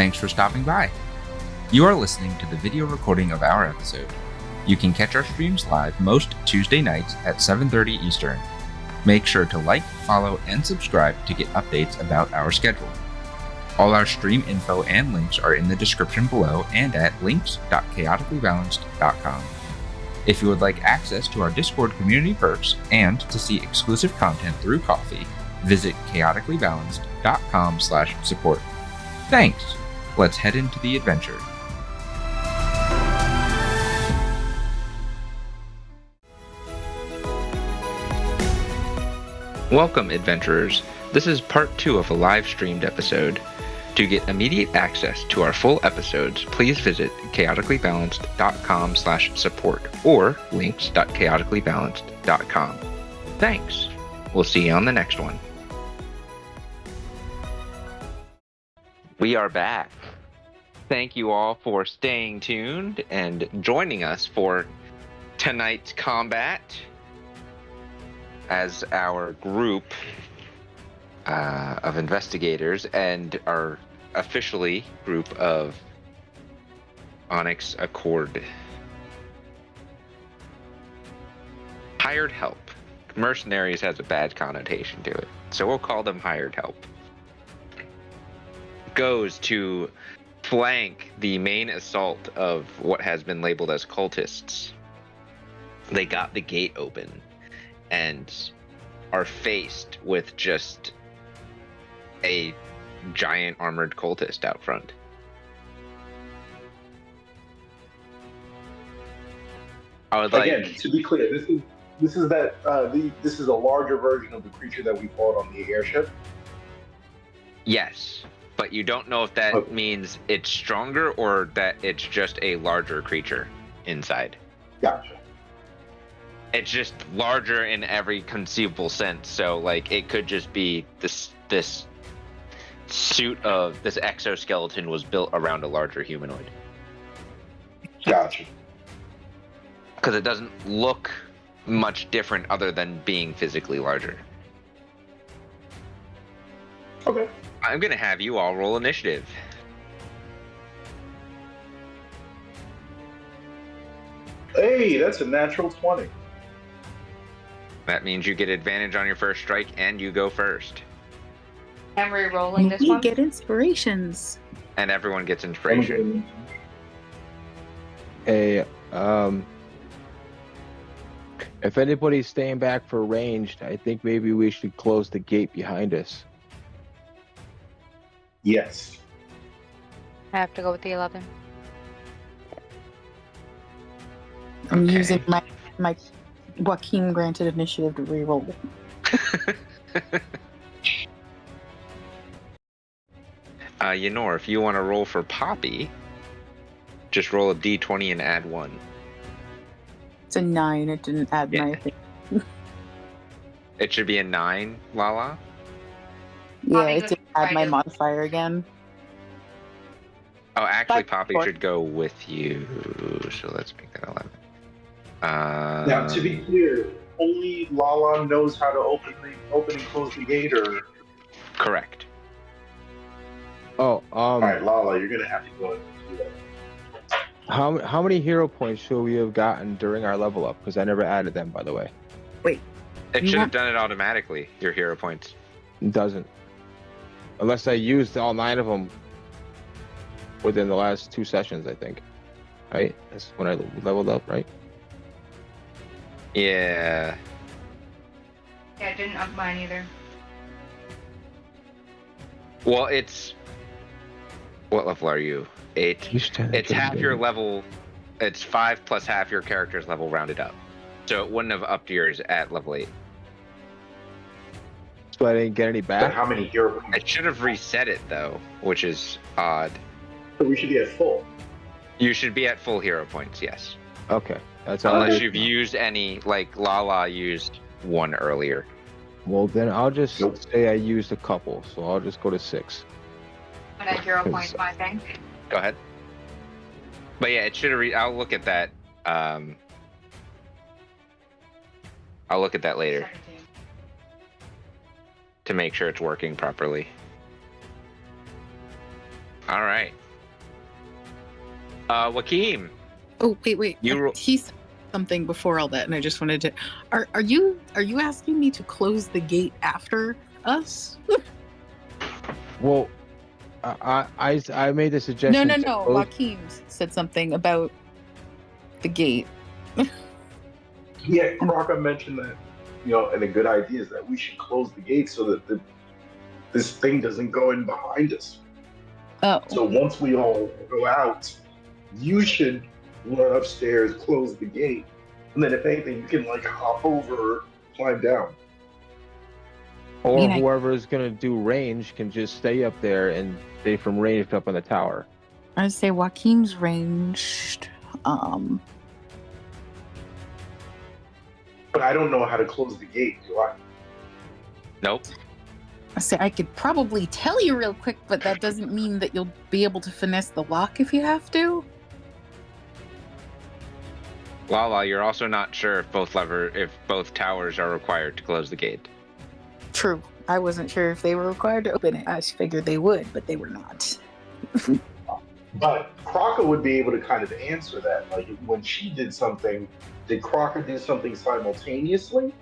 Thanks for stopping by. You are listening to the video recording of our episode. You can catch our streams live most Tuesday nights at 7:30 Eastern. Make sure to like, follow, and subscribe to get updates about our schedule. All our stream info and links are in the description below and at links.chaoticallybalanced.com. If you would like access to our Discord community perks and to see exclusive content through Coffee, visit chaoticallybalanced.com/support. Thanks! Let's head into the adventure. Welcome, adventurers. This is part 2 of a live-streamed episode. To get immediate access to our full episodes, please visit chaoticallybalanced.com/support or links.chaoticallybalanced.com. Thanks. We'll see you on the next one. We are back. Thank you all for staying tuned and joining us for tonight's combat as our group of investigators and our officially group of Onyx Accord. Hired help. Mercenaries has a bad connotation to it, so we'll call them hired help. Goes to flank the main assault of what has been labeled as cultists. They got the gate open and are faced with just a giant armored cultist out front. I would Again, to be clear, this is a larger version of the creature that we fought on the airship. Yes, but you don't know if that means it's stronger or that it's just a larger creature inside. Gotcha. It's just larger in every conceivable sense. So, like, it could just be this suit of this exoskeleton was built around a larger humanoid. Gotcha. Because it doesn't look much different other than being physically larger. Okay. I'm going to have you all roll initiative. Hey, that's a natural 20. That means you get advantage on your first strike and you go first. And we're rolling this We one? get inspirations. And everyone gets inspiration. Hey, if anybody's staying back for ranged, I think maybe we should close the gate behind us. Yes. I have to go with the 11. I'm Okay. using my Joaquin granted initiative to reroll. Yenor, if you want to roll for Poppy, just roll a d20 and add 1. It's a 9. It didn't add Yeah. my thing. It should be a 9, Lala. Yeah, Poppy it goes didn't add my right. modifier again. Oh, actually, But- Poppy should go with you. So let's make that 11. Now, to be clear, only Lala knows how to open and close the gate, or... Correct. Oh, All right, Lala, you're gonna have to go ahead and do that. how many hero points should we have gotten during our level up? Because I never added them, by the way. It You should have want- done it automatically, your hero points. It doesn't. Unless I used all 9 of them within the last 2 sessions, I think. Right? That's when I leveled up, right? Yeah. Yeah, I didn't up mine either. Well, it's... What level are you? 8. It's half your level. It's 5 plus half your character's level rounded up. So it wouldn't have upped yours at level 8. So I didn't get any But back? how many hero I points? should have reset it, though, which is odd. So we should be at full. You should be at full hero points, yes. Okay. That's all. Unless you've used any, like Lala used 1 earlier. Well, then I'll just Nope. say I used a couple, so I'll just go to 6. And I 0 points my thing. Go ahead. But yeah, it should have. I'll look at that. I'll look at that later 17. to make sure it's working properly. All right. Joaquim. Oh wait. You He said something before all that, and I just wanted to. Are you asking me to close the gate after us? Well, I made the suggestion. No. Joaquin said something about the gate. Yeah, Crocker mentioned that, and a good idea is that we should close the gate so that this thing doesn't go in behind us. Oh. So once we all go out, you should run upstairs, close the gate, and then if anything, you can hop over, climb down. Or whoever is going to do range can just stay up there and stay from range up on the tower. I'd say Joaquin's ranged. But I don't know how to close the gate, do I? Nope. I say I could probably tell you real quick, but that doesn't mean that you'll be able to finesse the lock if you have to. Lala, you're also not sure if both towers are required to close the gate. True. I wasn't sure if they were required to open it. I figured they would, but they were not. But Crocker would be able to kind of answer that. Like when she did something, did Crocker do something simultaneously,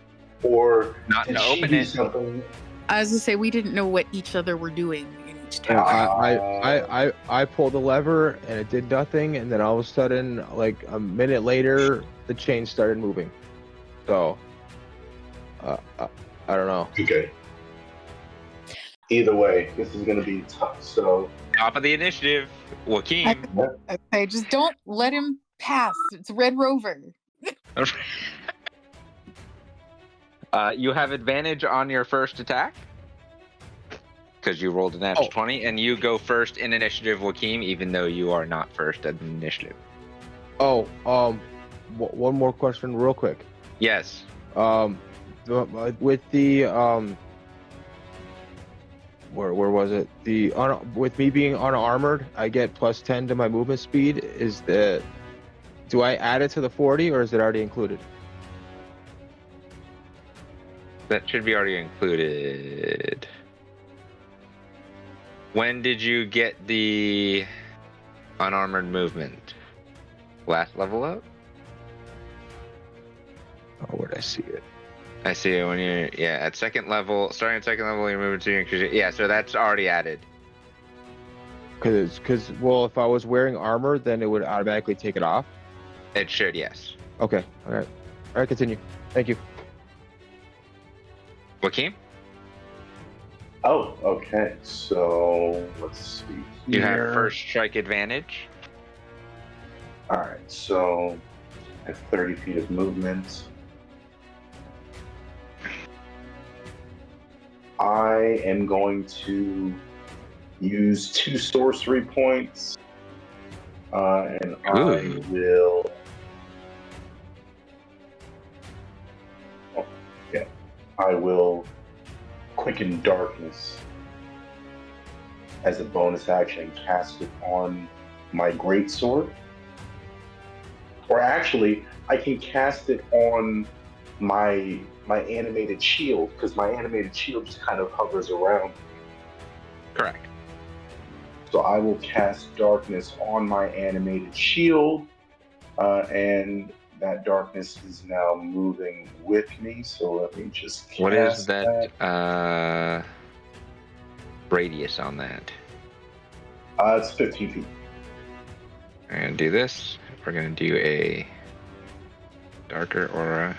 or Not did to she open do it. something? I was gonna say we didn't know what each other were doing in each tower. I pulled the lever and it did nothing, and then all of a sudden, like a minute later, the chain started moving. So, I don't know. Okay. Either way, this is going to be tough. So, Top of the initiative, Joaquin. I just don't let him pass. It's Red Rover. You have advantage on your first attack because you rolled an natural 20, and you go first in initiative, Joaquin, even though you are not first at initiative. One more question, real quick. Yes. With the where was it? With me being unarmored, I get +10 to my movement speed. Do I add it to the 40, or is it already included? That should be already included. When did you get the unarmored movement? Last level up? Oh, where'd I see it? I see it when you're, at second level, starting at second level, you're moving to increase. Yeah, so that's already added. Because, if I was wearing armor, then it would automatically take it off. It should, yes. Okay, all right, continue. Thank you. Joaquin? oh, okay. So let's see. You have here. first strike advantage. All right. So I have 30 feet of movement. I am going to use 2 sorcery points, and I will. I will quicken darkness as a bonus action and cast it on my greatsword. Or actually, I can cast it on my animated shield, because my animated shield just kind of hovers around. Correct. So I will cast darkness on my animated shield, and that darkness is now moving with me. So let me just cast What is that radius on that? It's 15 feet. We're going to do this. We're going to do a darker aura.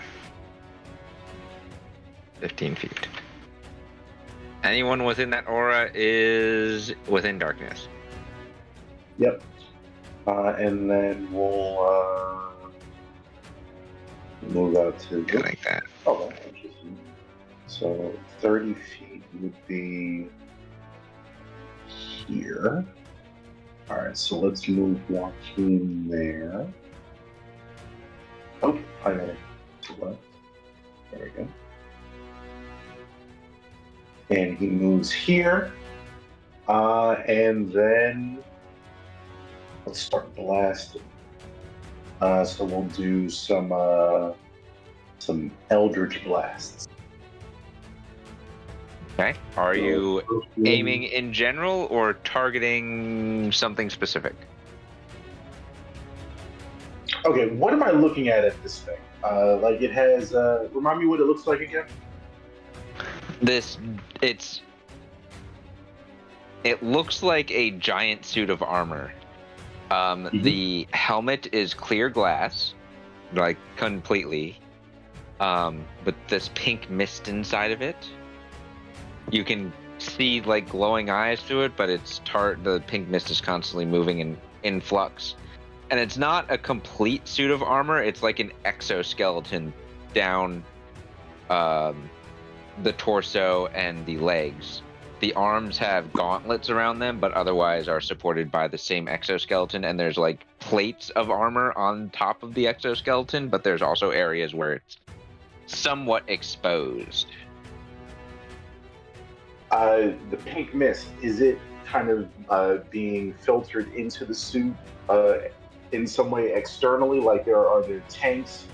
15 feet. Anyone within that aura is within darkness. Yep. And then we'll move out to Go like that. Oh, that's interesting. So 30 feet would be here. All right, so let's move Joaquin there. Oh, I got it to the left. There we go. And he moves here. And then let's start blasting. So we'll do some Eldritch blasts. Okay. Are you aiming in general or targeting something specific? Okay, what am I looking at this thing? Like it has. Remind me what it looks like again. It looks like a giant suit of armor. The helmet is clear glass, like completely. But this pink mist inside of it. You can see like glowing eyes to it, but the pink mist is constantly moving in flux. And it's not a complete suit of armor, it's like an exoskeleton down the torso and the legs. The arms have gauntlets around them, but otherwise are supported by the same exoskeleton, and there's like plates of armor on top of the exoskeleton, but there's also areas where it's somewhat exposed. The pink mist, is it kind of being filtered into the suit in some way externally? Like are there tanks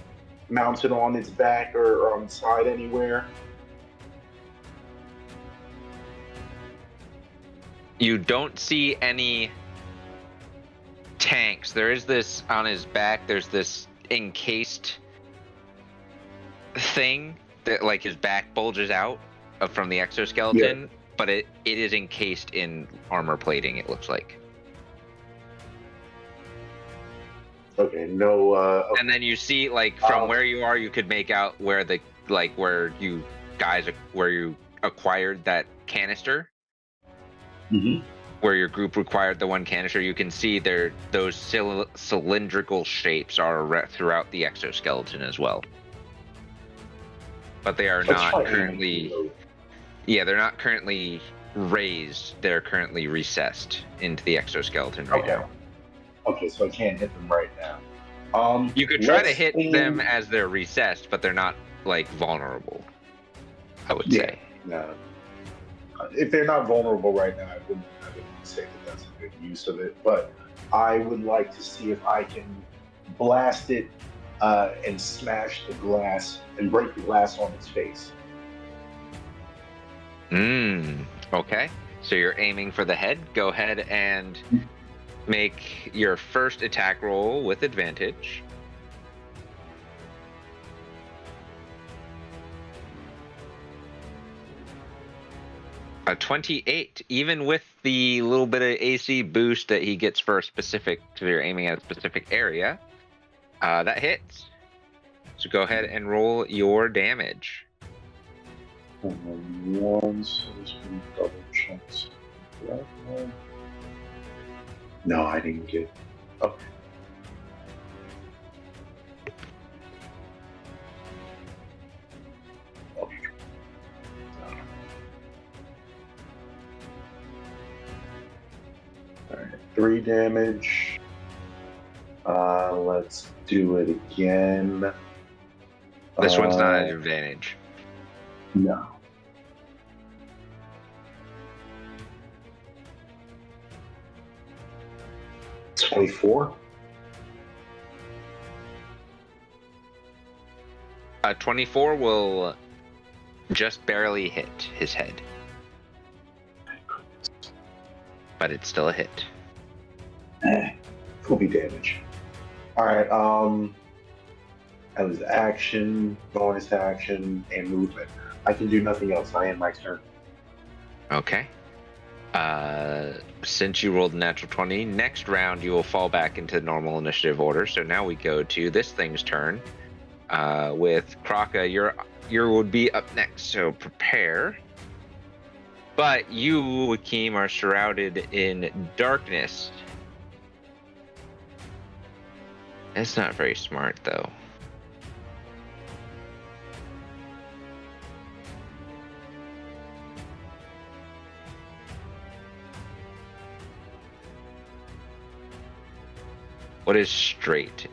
mounted on its back or on the side anywhere? You don't see any tanks. There is this on his back, there's this encased thing that like his back bulges out from the exoskeleton, but it is encased in armor plating, it looks like. Okay, no. And then you see like from where you are, you could make out where where you acquired that canister. Where your group required the one canister, you can see those cylindrical shapes are throughout the exoskeleton as well. But they are not currently. Yeah, they're not currently raised. They're currently recessed into the exoskeleton right now. Okay, so I can't hit them right now. You could try to hit them as they're recessed, but they're not like vulnerable, I would say. No. If they're not vulnerable right now, I wouldn't say that that's a good use of it. But I would like to see if I can blast it and smash the glass and break the glass on its face. Okay. So you're aiming for the head. Go ahead and make your first attack roll with advantage. A 28, even with the little bit of AC boost that he gets for because you're aiming at a specific area, that hits. So go ahead and roll your damage. One, so this one double checks. No, I didn't get. Okay. Alright, 3 damage. Let's do it again. This one's not an advantage. No. $24. 24 will just barely hit his head. But it's still a hit. Could be damage. Alright, that was action, bonus action, and movement. I can do nothing else. I end my turn. Okay. Since you rolled a natural 20, next round you will fall back into normal initiative order. So now we go to this thing's turn. With Kraka, your would be up next, so prepare. But you, Wakim, are shrouded in darkness. It's not very smart, though. What is straight?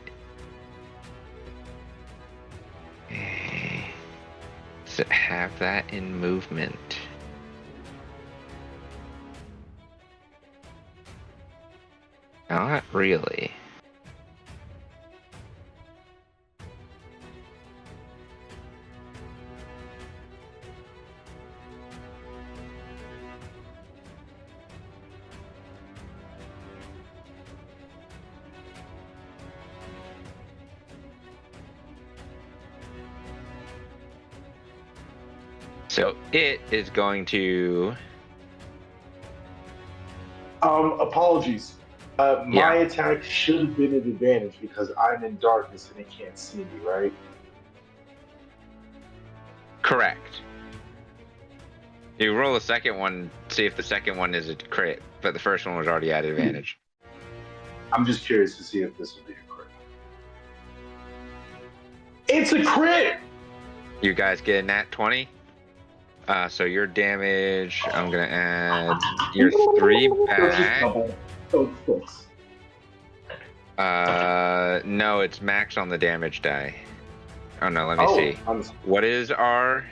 Does it have that in movement? Not really. So it is going to. Apologies. My attack should have been an advantage because I'm in darkness and it can't see me, right? Correct. You roll a second one, see if the second one is a crit, but the first one was already at advantage. I'm just curious to see if this will be a crit. It's a crit! You guys get a nat 20. So your damage, I'm going to add your 3 back. No, it's max on the damage die. Oh, no, let me see. What is our...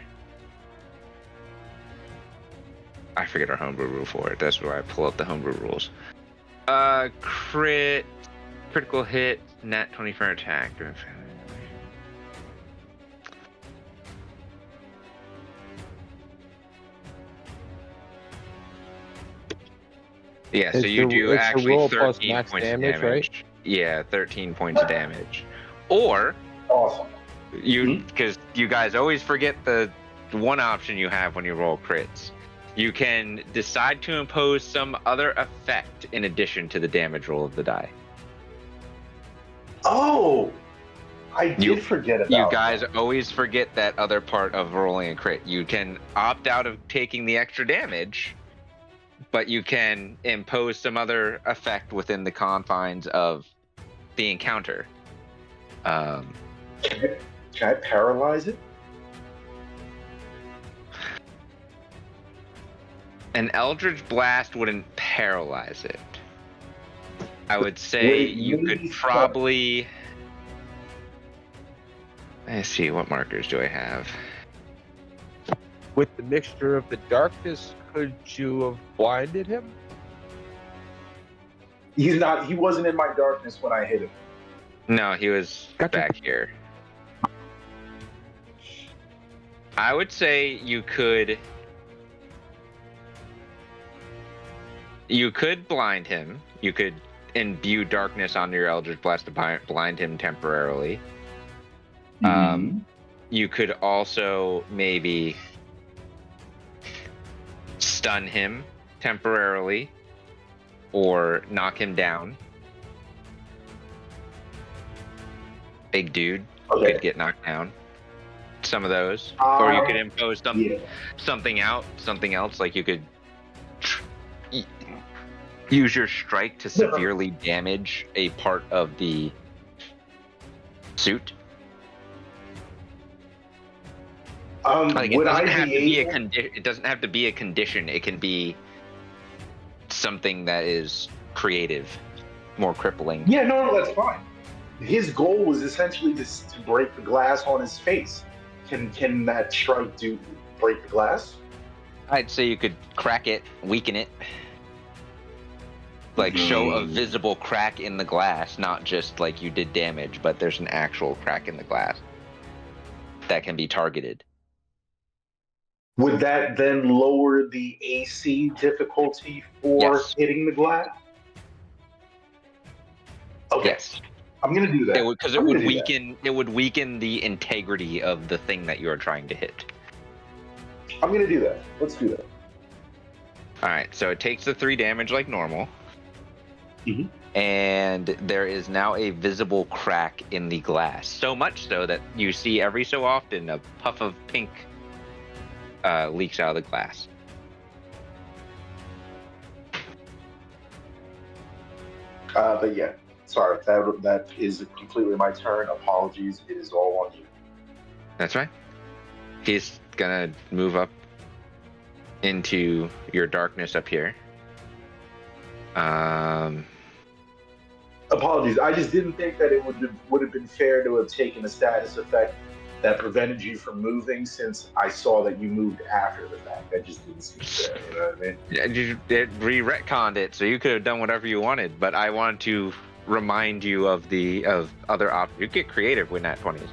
I forget our homebrew rule for it. That's where I pull up the homebrew rules. Critical hit, nat 20 for attack. Yeah, so you do actually 13 points of damage. Right? Yeah, 13 points of damage. Or, awesome. Because you guys always forget the one option you have when you roll crits. You can decide to impose some other effect in addition to the damage roll of the die. Oh, I did forget about You guys always forget that other part of rolling a crit. You can opt out of taking the extra damage, but you can impose some other effect within the confines of the encounter. Can I paralyze it? An Eldritch Blast wouldn't paralyze it. I would say you could probably... Let's see, what markers do I have? With the mixture of the darkness, could you have blinded him? He wasn't in my darkness when I hit him. No, he was back here. I would say you could blind him. You could imbue darkness onto your Eldritch Blast to blind him temporarily. You could also maybe stun him temporarily or knock him down. Big dude could get knocked down. Some of those. Or you could impose something else, like you could use your strike to severely damage a part of the suit. It doesn't have to be a condition. It can be something that is creative, more crippling. Yeah, no, that's fine. His goal was essentially to break the glass on his face. Can that strike break the glass? I'd say you could crack it, weaken it. Like show a visible crack in the glass, not just like you did damage, but there's an actual crack in the glass that can be targeted. Would that then lower the AC difficulty for hitting the glass? Okay. Yes. I'm gonna do that. Because it would weaken the integrity of the thing that you are trying to hit. I'm gonna do that. Let's do that. Alright, so it takes the 3 damage like normal. And there is now a visible crack in the glass. So much so that you see every so often a puff of pink leaks out of the glass. But yeah, sorry, that is completely my turn. Apologies, it is all on you. That's right. He's gonna move up into your darkness up here. Apologies, I just didn't think that it would have been fair to have taken a status effect that prevented you from moving, since I saw that you moved after the fact. That just didn't seem fair, you know what I mean? Yeah, you re-retconned it, so you could have done whatever you wanted, but I wanted to remind you of other options. You get creative with nat 20s.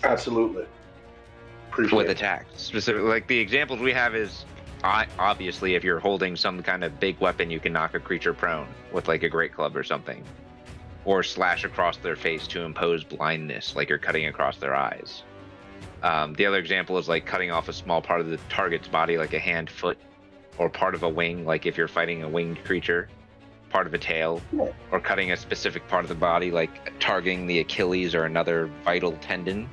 Absolutely. Appreciate with it. attacks. Specifically, like the examples we have is, obviously, if you're holding some kind of big weapon, you can knock a creature prone with like a great club or something. Or slash across their face to impose blindness, like you're cutting across their eyes. The other example is like cutting off a small part of the target's body, like a hand, foot, or part of a wing, like if you're fighting a winged creature, part of a tail, or cutting a specific part of the body, like targeting the Achilles or another vital tendon.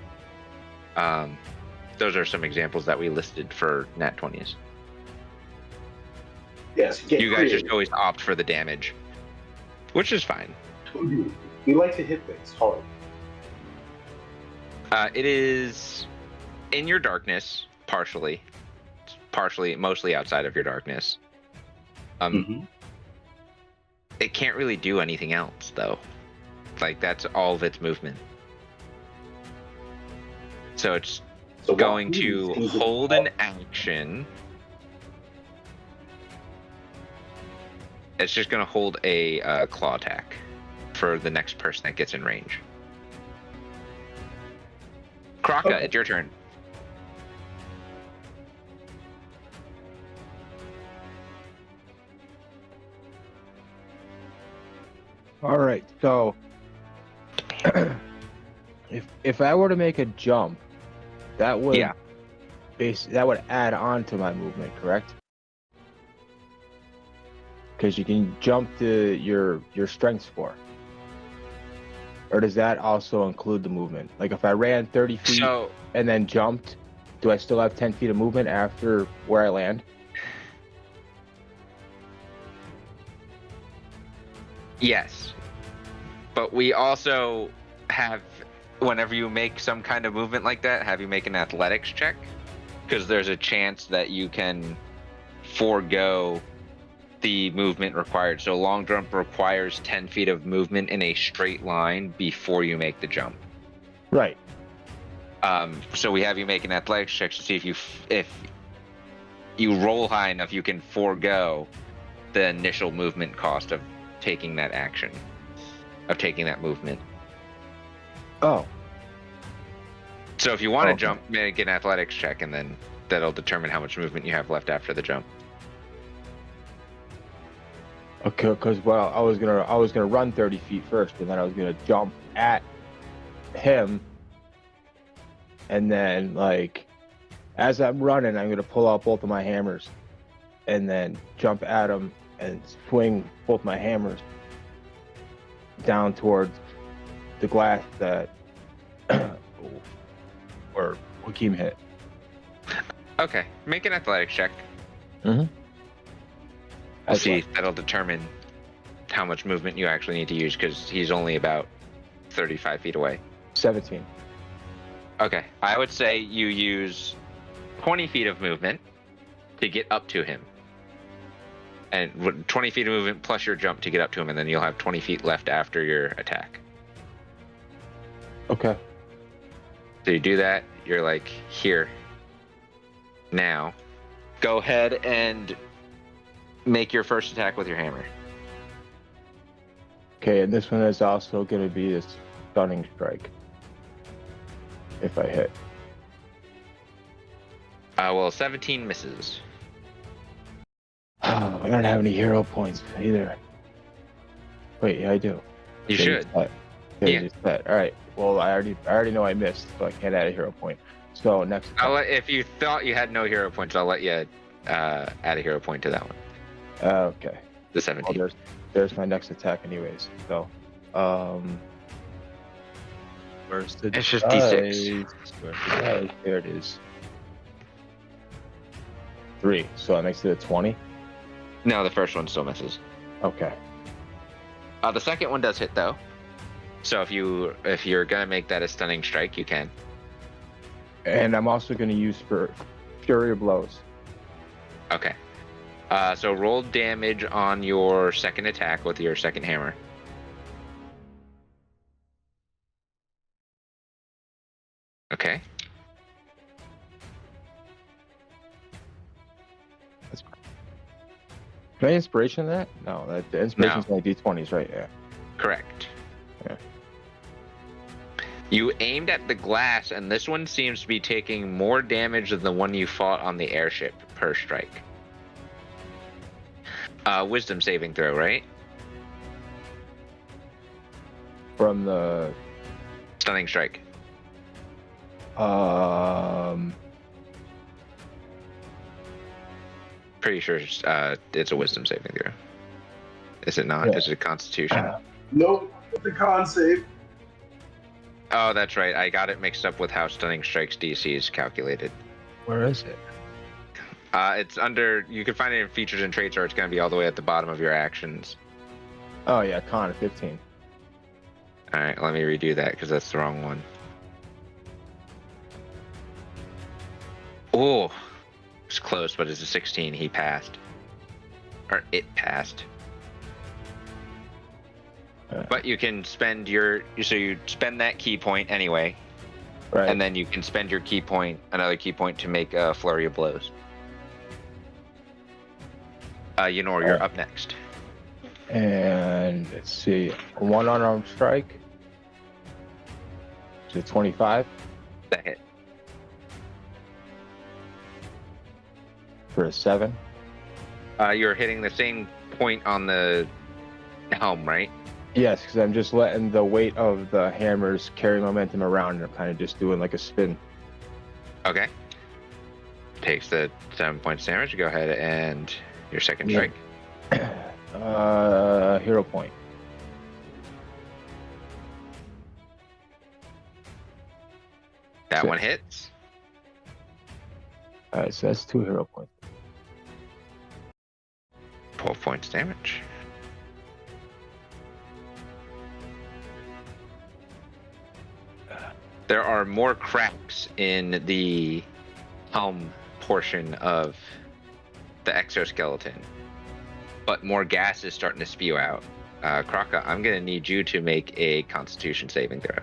Those are some examples that we listed for nat 20s. Yes, You guys just always opt for the damage, which is fine. We like to hit things hard. It is in your darkness, partially, mostly outside of your darkness. It can't really do anything else, though. Like, that's all of its movement. So it's going to hold an action. It's just going to hold a claw attack for the next person that gets in range. Kraka, it's your turn. All right, so if I were to make a jump, that would that would add on to my movement, correct? Because you can jump to your strength score. Or does that also include the movement? Like if I ran 30 feet and then jumped, do I still have 10 feet of movement after where I land? Yes. But we also have, whenever you make some kind of movement like that, have you make an athletics check. Because there's a chance that you can forego the movement required. So long jump requires 10 feet of movement in a straight line before you make the jump. Right. So we have you make an athletics check to see if you roll high enough, you can forego the initial movement cost of taking that action, of taking that movement. Oh. So if you want to jump, make an athletics check, and then that'll determine how much movement you have left after the jump. Okay, because well, I was gonna run 30 feet first, and then I was gonna jump at him, and then like as I'm running, I'm gonna pull out both of my hammers, and then jump at him and swing both my hammers down towards the glass that or Joaquin hit. Okay, make an athletics check. Mm-hmm. I'll see. That'll determine how much movement you actually need to use, because he's only about 35 feet away. 17. Okay, I would say you use 20 feet of movement to get up to him. And 20 feet of movement plus your jump to get up to him, and then you'll have 20 feet left after your attack. Okay. So you do that, you're like, here. Now, go ahead and make your first attack with your hammer. Okay, and this one is also going to be a stunning strike. If I hit. Well, 17 misses. Oh, I don't have any hero points either. Wait, yeah, I do. You should. Yeah. All right. Well, I already know I missed, so I can't add a hero point. So next. If you thought you had no hero points, I'll let you add a hero point to that one. Okay. The 17. Well, there's my next attack, anyways. So, where's the? It's just D6. There it is. 3. So that makes it a 20. No, the first one still misses. Okay. The second one does hit though. So if you're gonna make that a stunning strike, you can. And I'm also gonna use for Fury of Blows. Okay. So roll damage on your second attack with your second hammer. Okay. That's fine. Can I inspiration that? No, the inspiration's only D20s, right? Yeah. Correct. Yeah. You aimed at the glass, and this one seems to be taking more damage than the one you fought on the airship per strike. Wisdom saving throw, right? From the Stunning strike. Pretty sure it's a wisdom saving throw. Is it not? Yeah. Is it a constitution? Nope, it's a con save. Oh, that's right. I got it mixed up with how Stunning Strike's DC is calculated. Where is it? It's under. You can find it in features and traits, or it's going to be all the way at the bottom of your actions. Oh yeah, con 15. All right, let me redo that because that's the wrong one. Oh, it's close, but it's a 16. He passed, or it passed. But you can spend you spend that key point anyway, Right. and then you can spend your key point, another key point, to make a flurry of blows. You're up next. And let's see, one unarmed strike. Is it 25 That hit. for a 7? You're hitting the same point on the helm, right? Yes, because I'm just letting the weight of the hammers carry momentum around, and I'm kind of just doing like a spin. Okay. Takes the 7 points damage. Go ahead and your second Yeah. strike. Hero point. That Six. one hits. Alright, so that's 2 hero points. 12 points damage. There are more cracks in the helm portion of the exoskeleton, but more gas is starting to spew out. Kraka, I'm going to need you to make a Constitution saving throw.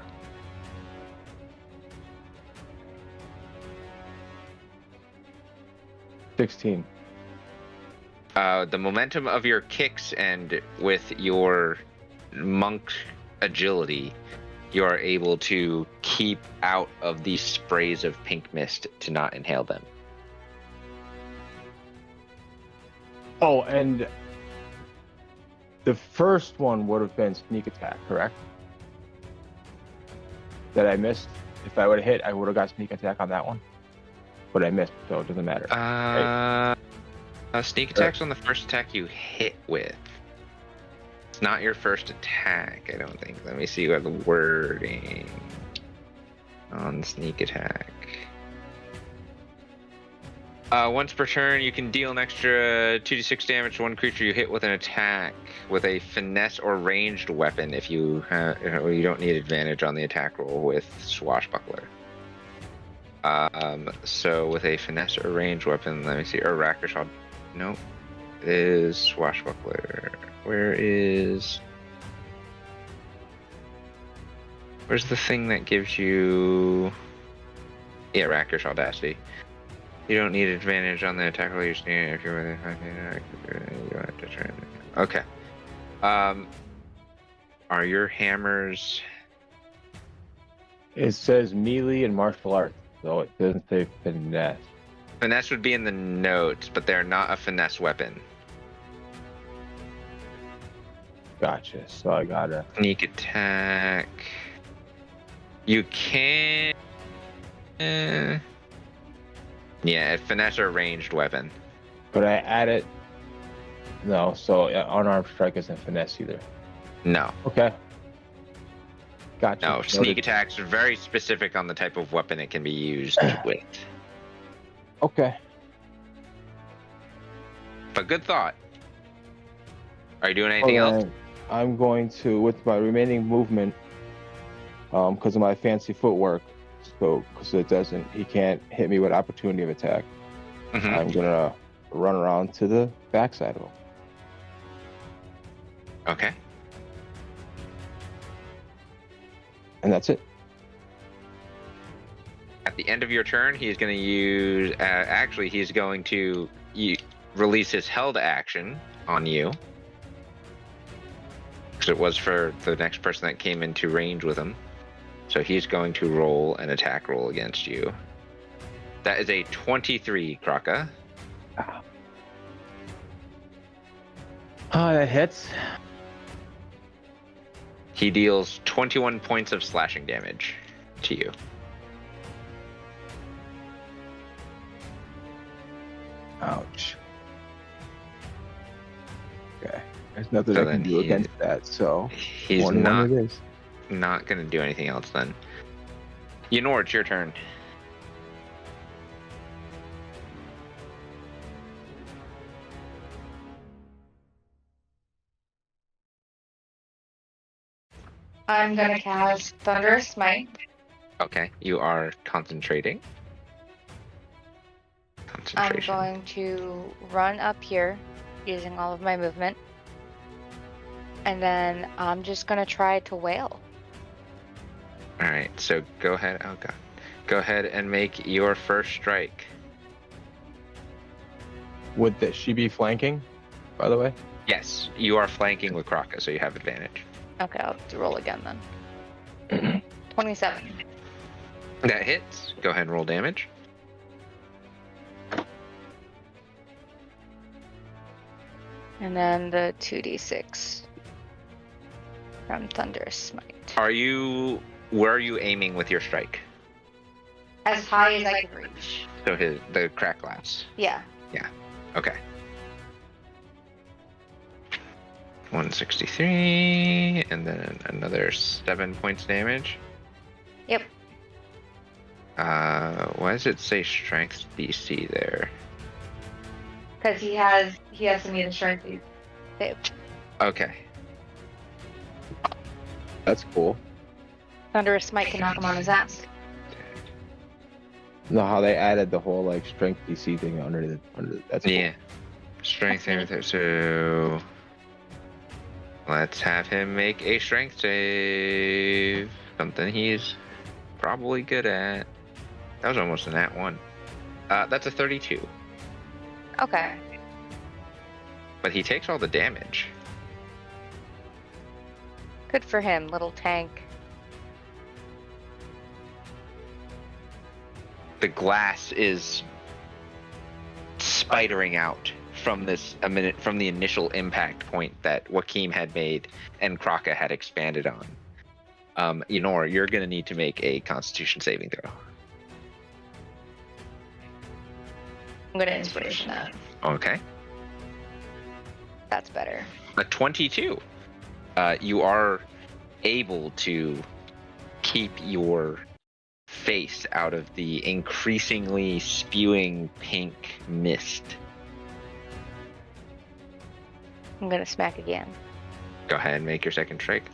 16. The momentum of your kicks and with your monk agility, you are able to keep out of these sprays of pink mist to not inhale them. Oh, and the first one would have been sneak attack, correct? That I missed. If I would have hit, I would have got sneak attack on that one. But I missed, so it doesn't matter. Sneak attack's on the first attack you hit with. It's not your first attack, I don't think. Let me see what the wording on sneak attack. Once per turn, you can deal an extra 2d6 damage to one creature you hit with an attack with a finesse or ranged weapon if you don't need advantage on the attack roll with Swashbuckler. So with a finesse or ranged weapon, let me see, or Rakish, nope, it is Swashbuckler. Where's the thing that gives you... Yeah, Rakish Audacity. You don't need advantage on the attack roll you're standing if you're within 5 feet. You don't have to try. Okay. Are your hammers... It says melee and martial arts, so it doesn't say finesse. Finesse would be in the notes, but they're not a finesse weapon. Gotcha. So I gotta. Sneak attack. You can. Yeah, finesse or ranged weapon. But I added. No, so unarmed strike isn't finesse either. No. Okay. Gotcha. No, sneak attacks are very specific on the type of weapon it can be used with. Okay. But good thought. Are you doing anything else? I'm going to, with my remaining movement, because of my fancy footwork, so because he can't hit me with opportunity of attack. Mm-hmm. I'm gonna run around to the backside of him. Okay. And that's it. At the end of your turn, he's going to use... actually, he's going to release his held action on you. Because it was for the next person that came into range with him. So he's going to roll an attack roll against you. That is a 23, Kraka. That hits. He deals 21 points of slashing damage to you. Ouch. Okay. There's nothing So I can then do against that, so he's one not it is. not gonna do anything else then. Yenor, it's your turn. I'm gonna cast Thunderous Smite. Okay, you are concentrating. I'm Concentration. going to run up here using all of my movement. And then I'm just gonna try to wail. All right, so go ahead. Oh god, go ahead and make your first strike. Would she be flanking, by the way? Yes, you are flanking with Kraka, so you have advantage. Okay, I'll have to roll again then. 27. That hits. Go ahead and roll damage. And then the 2d6 from Thunderous Smite. Where are you aiming with your strike? As high as I can reach. So the crack glass. Yeah. Okay. 163, and then another 7 points damage. Yep. Why does it say strength DC there? Because he has to meet a strength save. Okay. That's cool. Thunderous Smite can knock him on his ass. No, how they added the whole like strength DC thing under that's cool. Yeah. Strength damage. So let's have him make a strength save. Something he's probably good at. That was almost an at one. That's a 32. Okay. But he takes all the damage. Good for him, little tank. The glass is spidering out from from the initial impact point that Joaquim had made and Kraka had expanded on. Yenor, you're gonna need to make a Constitution saving throw. I'm gonna inspiration that. Okay. That's better. A 22. You are able to keep your face out of the increasingly spewing pink mist. I'm gonna smack again. Go ahead and make your second strike.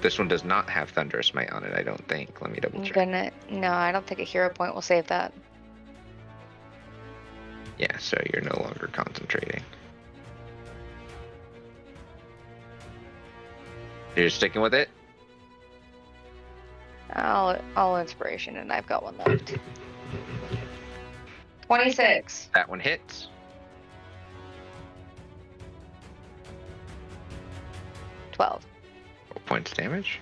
This one does not have Thunderous Smite on it, I don't think. Let me double check. No, I don't think a hero point will save that. Yeah, so you're no longer concentrating. You're just sticking with it? I'll inspiration, and I've got one left. 26. That one hits. $12. 4 points damage.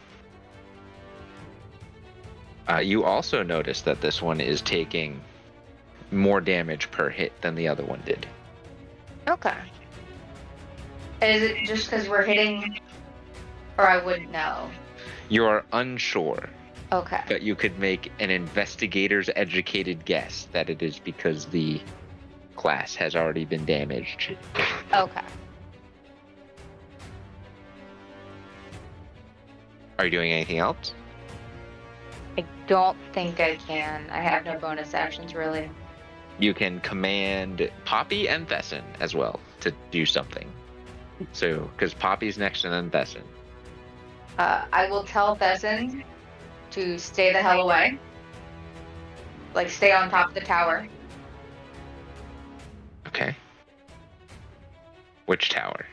You also notice that this one is taking more damage per hit than the other one did. Okay. Is it just because we're hitting, or I wouldn't know? You are unsure, Okay. but you could make an investigator's educated guess that it is because the glass has already been damaged. Okay. Are you doing anything else? I don't think I can. I have no bonus actions, really. You can command Poppy and Thesson as well to do something. So, because Poppy's next and then Thesson. I will tell Thesson to stay the hell away. Like, stay on top of the tower. Okay. Which tower?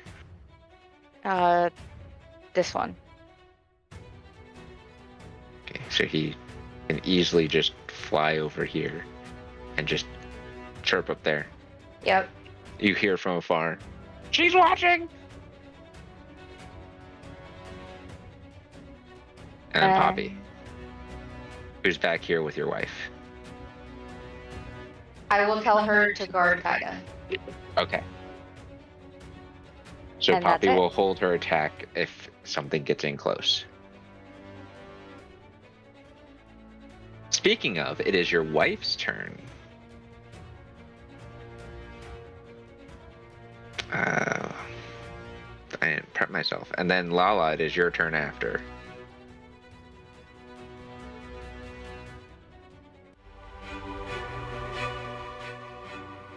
This one. Okay, so he can easily just fly over here and just chirp up there. Yep. You hear from afar, "She's watching!" And then Poppy, who's back here with your wife. I will tell her to guard Kaida. Okay. So And Poppy that's it. will hold her attack if something gets in close. Speaking of, it is your wife's turn. I didn't prep myself. And then Lala, it is your turn after.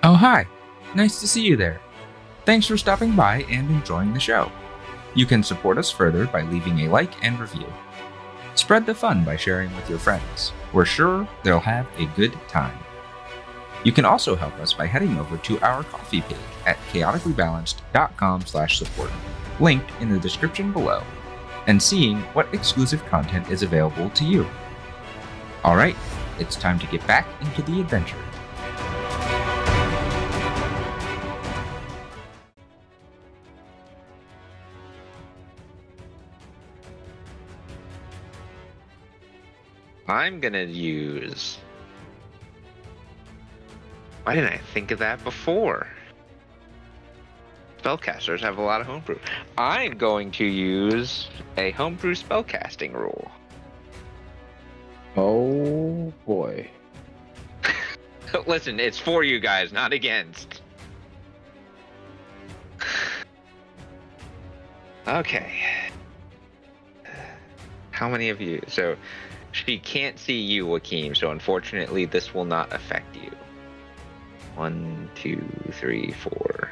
Oh, hi. Nice to see you there. Thanks for stopping by and enjoying the show. You can support us further by leaving a like and review. Spread the fun by sharing with your friends. We're sure they'll have a good time. You can also help us by heading over to our Ko-fi page at chaoticallybalanced.com/support, linked in the description below, and seeing what exclusive content is available to you. Alright, it's time to get back into the adventure. I'm gonna use... Why didn't I think of that before? Spellcasters have a lot of homebrew. I'm going to use a homebrew spellcasting rule. Oh boy. Listen, it's for you guys, not against. Okay. How many of you? So, she can't see you, Joaquim, so unfortunately this will not affect you. 1, 2, 3, 4.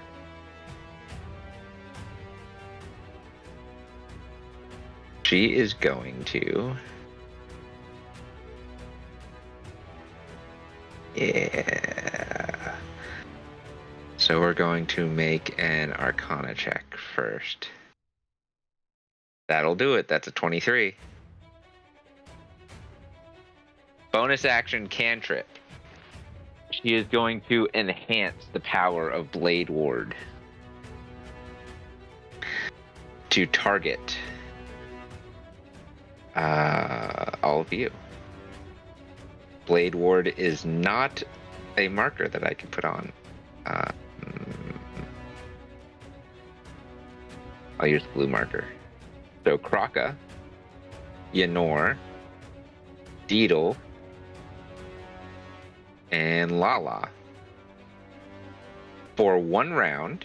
She is going to... Yeah. So we're going to make an Arcana check first. That'll do it. That's a 23. Bonus action cantrip. She is going to enhance the power of Blade Ward to target all of you. Blade Ward is not a marker that I can put on. I'll use blue marker. So Kraka, Yenor, Deedle, and Lala for 1 round.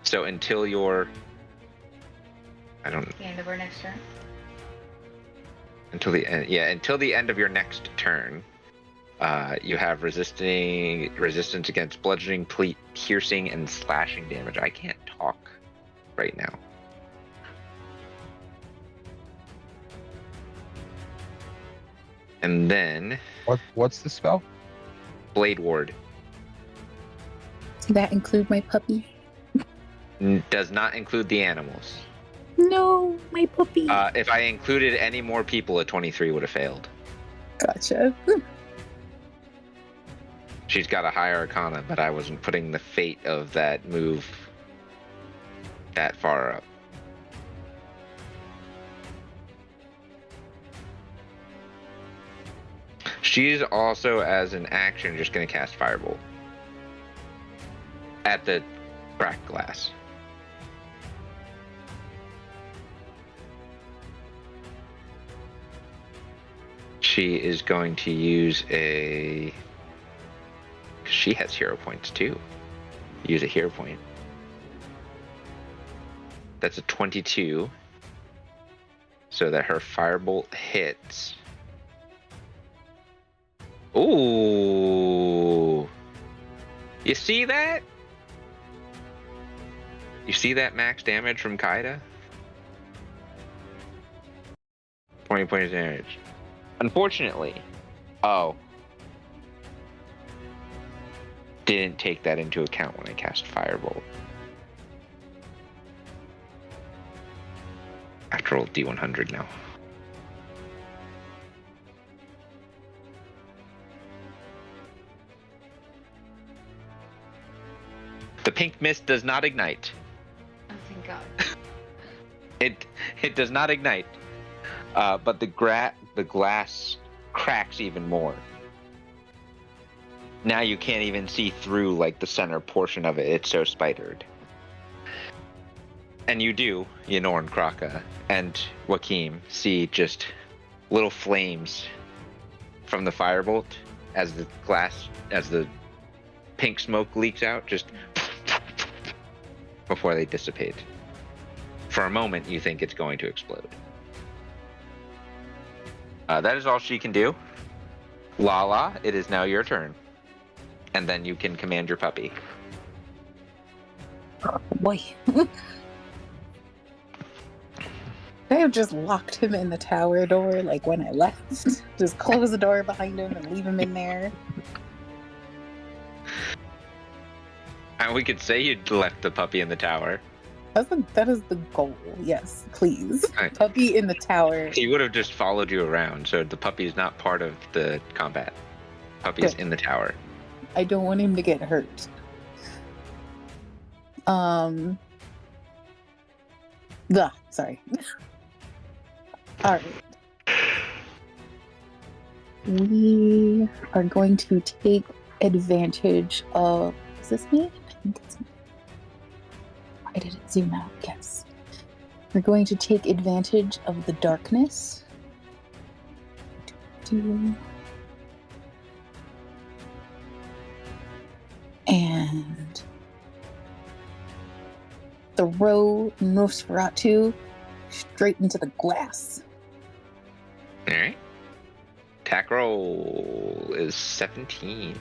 So until your... I don't... The end of our next turn. Until the end, yeah, until the end of your next turn, you have resistance against bludgeoning, piercing, and slashing damage. I can't talk right now. And then What's the spell? Blade Ward Does that include my puppy? does not include the animals. No, my puppy. If I included any more people, a 23 would have failed. Gotcha. She's got a higher Arcana, but I wasn't putting the fate of that move that far up. She's also, as an action, just going to cast Firebolt at the cracked glass. She is going to use a... She has hero points too. Use a hero point. That's a 22. So that her Firebolt hits. Ooh. You see that? You see that max damage from Kaida? 20 points of damage. Unfortunately, didn't take that into account when I cast Firebolt. I have to roll D100 now. The pink mist does not ignite. Oh, thank God. It does not ignite. But the glass cracks even more. Now you can't even see through like the center portion of it. It's so spidered. And you do, Yenor and Kraka and Joaquim, see just little flames from the firebolt as the pink smoke leaks out. Just before they dissipate. For a moment, you think it's going to explode. That is all she can do. Lala, it is now your turn. And then you can command your puppy. Oh, boy. I have just locked him in the tower door like when I left. Just close the door behind him and leave him in there. And we could say you left the puppy in the tower. That is the goal. Yes, please. Right. Puppy in the tower. He would have just followed you around, so the puppy is not part of the combat. Puppy is Good. in the tower. I don't want him to get hurt. Sorry. All right. We are going to take advantage of. Is this me? I think it's me. Why did it zoom out? Yes. We're going to take advantage of the darkness. And throw Nosferatu straight into the glass. Alright. Attack roll is 17.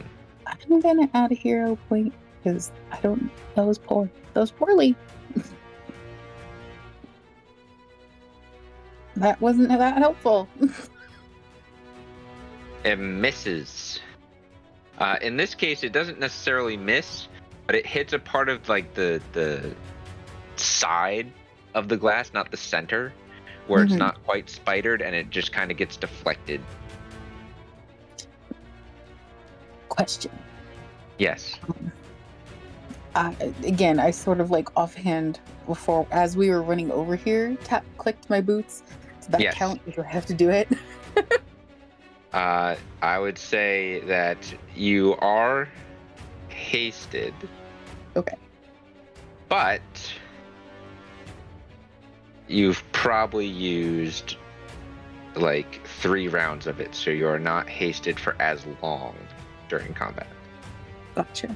I'm gonna add a hero point because that was poor. That was poorly. That wasn't that helpful. It misses. In this case, it doesn't necessarily miss, but it hits a part of like the side of the glass, not the center, where it's not quite spidered, and it just kind of gets deflected. Question. Yes. Again, I sort of like offhand before, as we were running over here, clicked my boots. Does that Yes. count if I have to do it? I would say that you are hasted. Okay. But you've probably used like 3 rounds of it, so you are not hasted for as long during combat. Gotcha.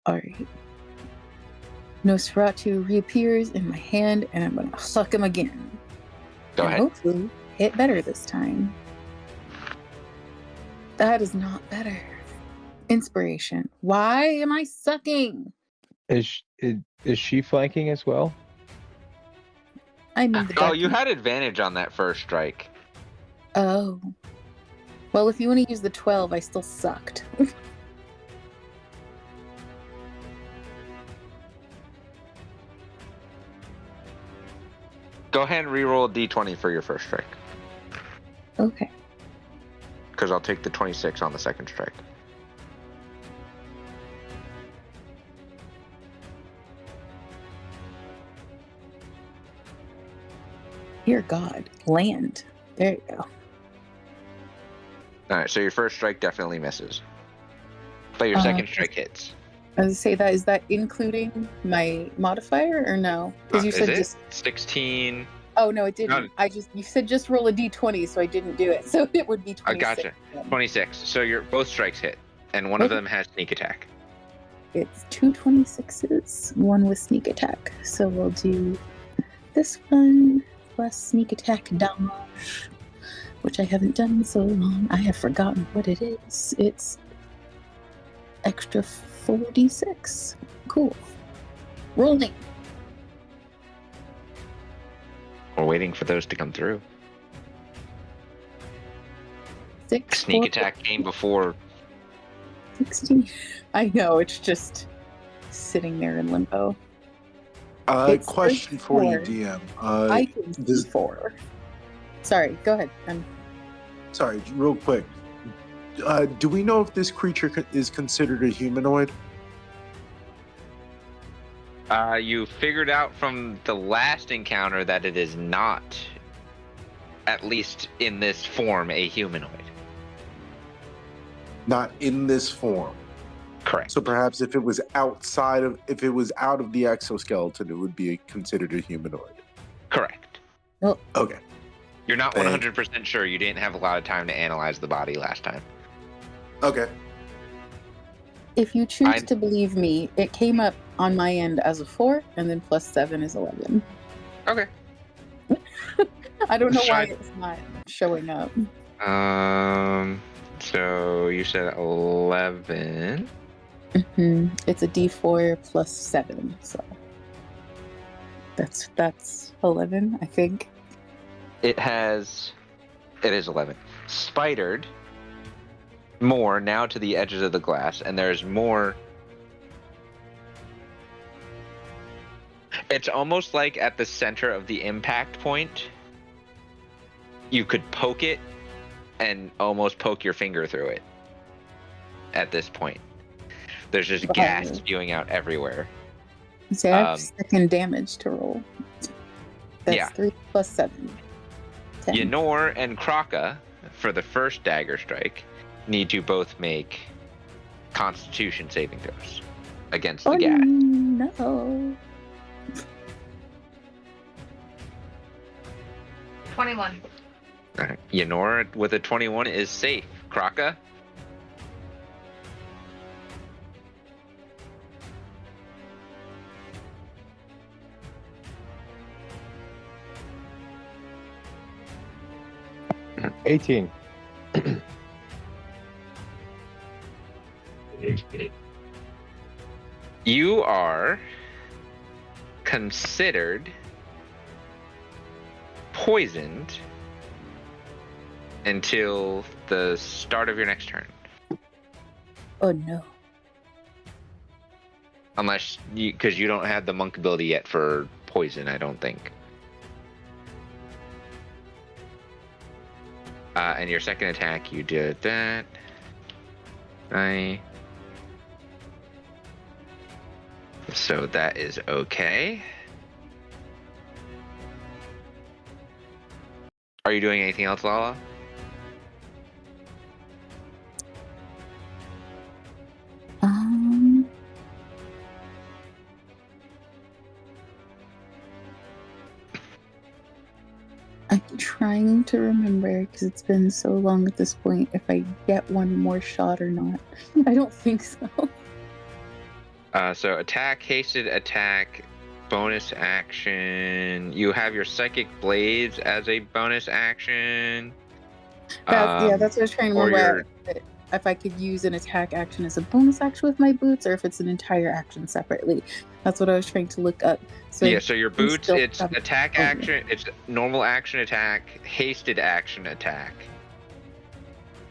Alright. Nosferatu reappears in my hand, and I'm gonna suck him again. Go And ahead. hopefully hit better this time. That is not better. Inspiration. Why am I sucking? Is she flanking as well? I'm in the Oh, you darkness. had advantage on that first strike. Oh. Well, if you want to use the 12, I still sucked. Go ahead and reroll a d20 for your first strike, Okay. because I'll take the 26 on the second strike. Dear God. Land. There you go. All right, so your first strike definitely misses, but your second strike hits. I was gonna say that, is that including my modifier or no? Because you Is said it just. 16? Oh no, it didn't. No. You said just roll a d20, so I didn't do it. So it would be 26. I gotcha. then. 26. So your both strikes hit, and one of Okay. them has sneak attack. It's 2 26s, one with sneak attack. So we'll do this one plus sneak attack damage, which I haven't done in so long. I have forgotten what it is. It's extra 4d6. Cool. Rolling. We're waiting for those to come through. 6. Sneak 4, attack came before. 16. I know, it's just sitting there in limbo. It's Question for you, 34. DM. I can this- see 4. Sorry, go ahead. Sorry, real quick. Do we know if this creature is considered a humanoid? You figured out from the last encounter that it is not, at least in this form, a humanoid. Not in this form. Correct. So perhaps if it was out of the exoskeleton, it would be considered a humanoid. Correct. Okay. You're not Thank- 100% sure. You didn't have a lot of time to analyze the body last time. Okay. If you choose I- to believe me, it came up on my end as a 4, and then plus 7 is 11. Okay. I don't know Let's why try- it's not showing up. So you said 11. It's a D4 plus 7, so that's 11, I think. It is 11. Spidered more now to the edges of the glass, and there's more. It's almost like at the center of the impact point, you could poke it and almost poke your finger through it at this point. There's just gas spewing out everywhere. So I have second damage to roll. That's Yeah. 3 plus 7. 10. Yenor and Kraka, for the first dagger strike, need to both make Constitution saving throws against the gas. No. 21. Alright. Yenor with a 21 is safe. Kraka? Okay. 18. You are considered poisoned until the start of your next turn. Oh no. Unless because you don't have the monk ability yet for poison, I don't think. And your second attack, you did that. So that is okay. Are you doing anything else, Lala? I'm trying to remember because it's been so long at this point if I get one more shot or not. I don't think so. So attack, hasted attack, bonus action. You have your psychic blades as a bonus action. Yeah, that's what I was trying to remember. If I could use an attack action as a bonus action with my boots, or if it's an entire action separately. That's what I was trying to look up. So yeah, so your boots, it's have attack action, it's normal action attack, hasted action attack.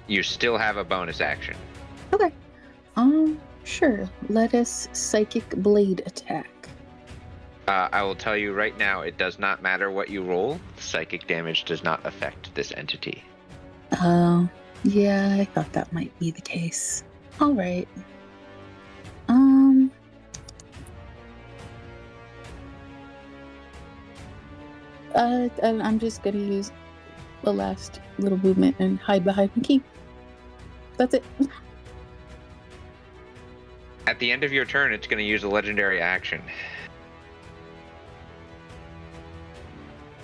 You still have a bonus action. Okay. Sure. Let us psychic blade attack. I will tell you right now, it does not matter what you roll. Psychic damage does not affect this entity. Oh, yeah, I thought that might be the case. All right. And I'm just gonna use the last little movement and hide behind the key. That's it. At the end of your turn, it's going to use a legendary action.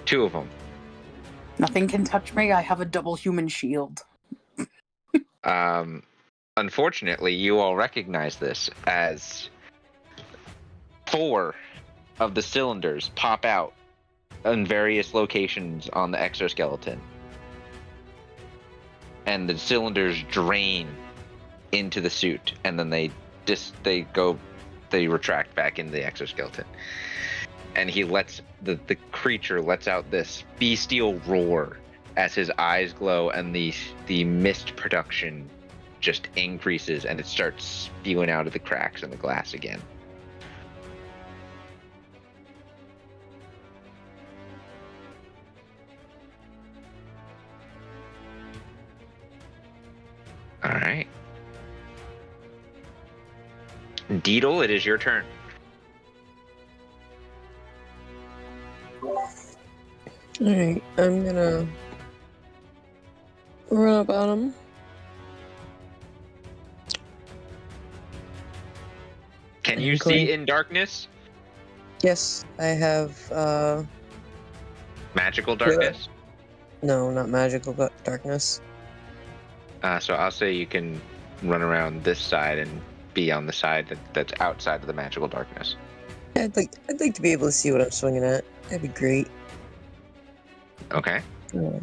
2 of them. Nothing can touch me. I have a double human shield. Unfortunately, you all recognize this as 4 of the cylinders pop out in various locations on the exoskeleton. And the cylinders drain into the suit, and then they retract back into the exoskeleton. And he lets the creature lets out this bestial roar as his eyes glow, and the mist production just increases, and it starts spewing out of the cracks in the glass again. All right. Deedle, it is your turn. Alright, I'm gonna run up on him. Can you see in darkness? Yes, I have, Magical darkness? no, not magical, darkness. So I'll say you can run around this side and be on the side that's outside of the magical darkness. I'd like to be able to see what I'm swinging at. That'd be great. Okay.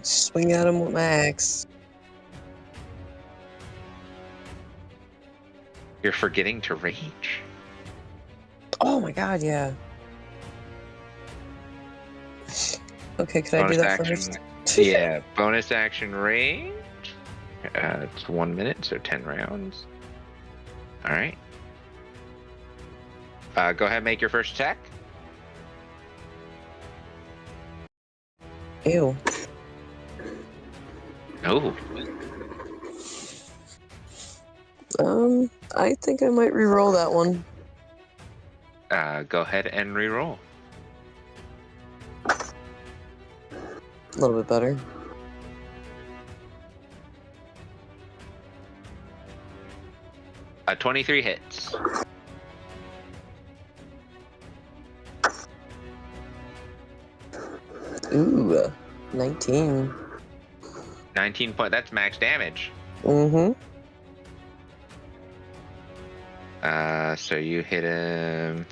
Swing at him with my axe. You're forgetting to rage. Oh my god, yeah. Okay, could I do Bonus that action. first? Yeah, bonus action range. It's 1 minute, so 10 rounds. All right. Go ahead and make your first attack. Ew. Oh, I think I might re-roll that one. go ahead and reroll. A little bit better. A 23 hits. Ooh, 19. 19 point. That's max damage. Mm-hmm. So you hit him.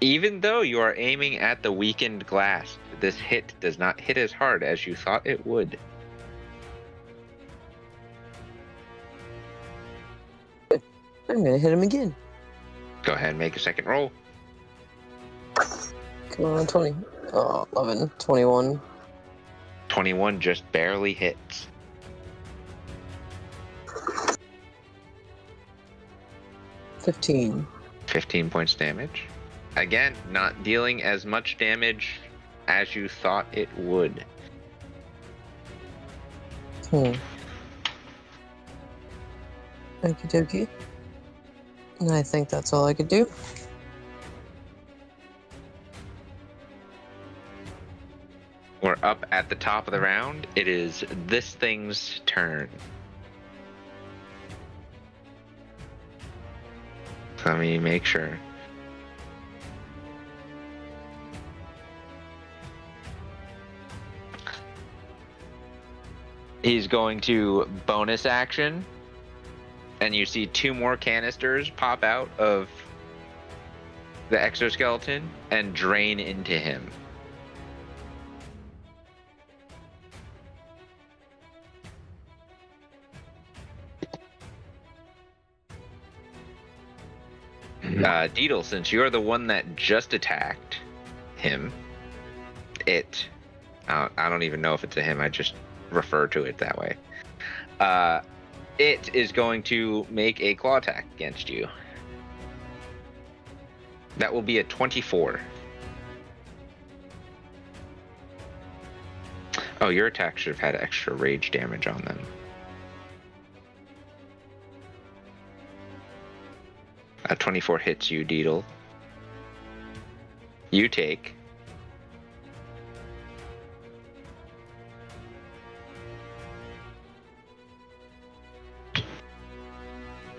Even though you are aiming at the weakened glass, this hit does not hit as hard as you thought it would. I'm gonna hit him again. Go ahead and make a second roll. Come on, 20. Oh, 11, 21. 21 just barely hits. 15. 15 points damage. Again, not dealing as much damage as you thought it would. Okie dokie. And I think that's all I could do. We're up at the top of the round. It is this thing's turn. Let me make sure. He's going to bonus action, and you see 2 more canisters pop out of the exoskeleton and drain into him. Deedle, since you're the one that just attacked him, I don't even know if it's a him, I just refer to it that way. It is going to make a claw attack against you. That will be a 24. Oh, your attack should have had extra rage damage on them. A 24 hits you, Deedle. You take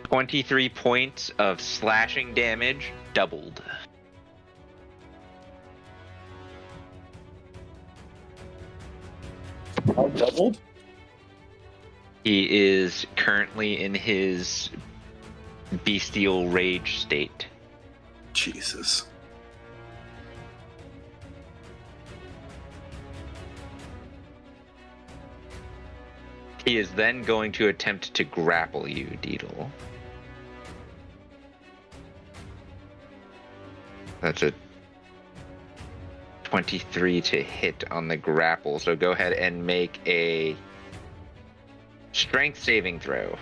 23 points of slashing damage, doubled. How doubled? He is currently in his bestial rage state. Jesus. He is then going to attempt to grapple you, Deedle. That's a 23 to hit on the grapple, so go ahead and make a strength saving throw.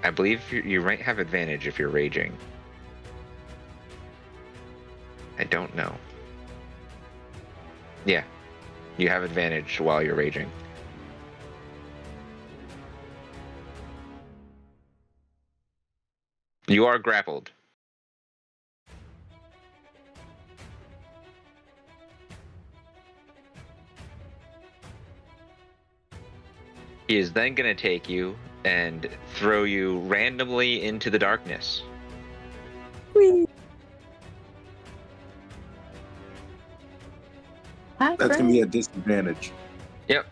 I believe you might have advantage if you're raging. I don't know. Yeah, you have advantage while you're raging. You are grappled. He is then going to take you and throw you randomly into the darkness. Whee! That's going to be a disadvantage. Yep.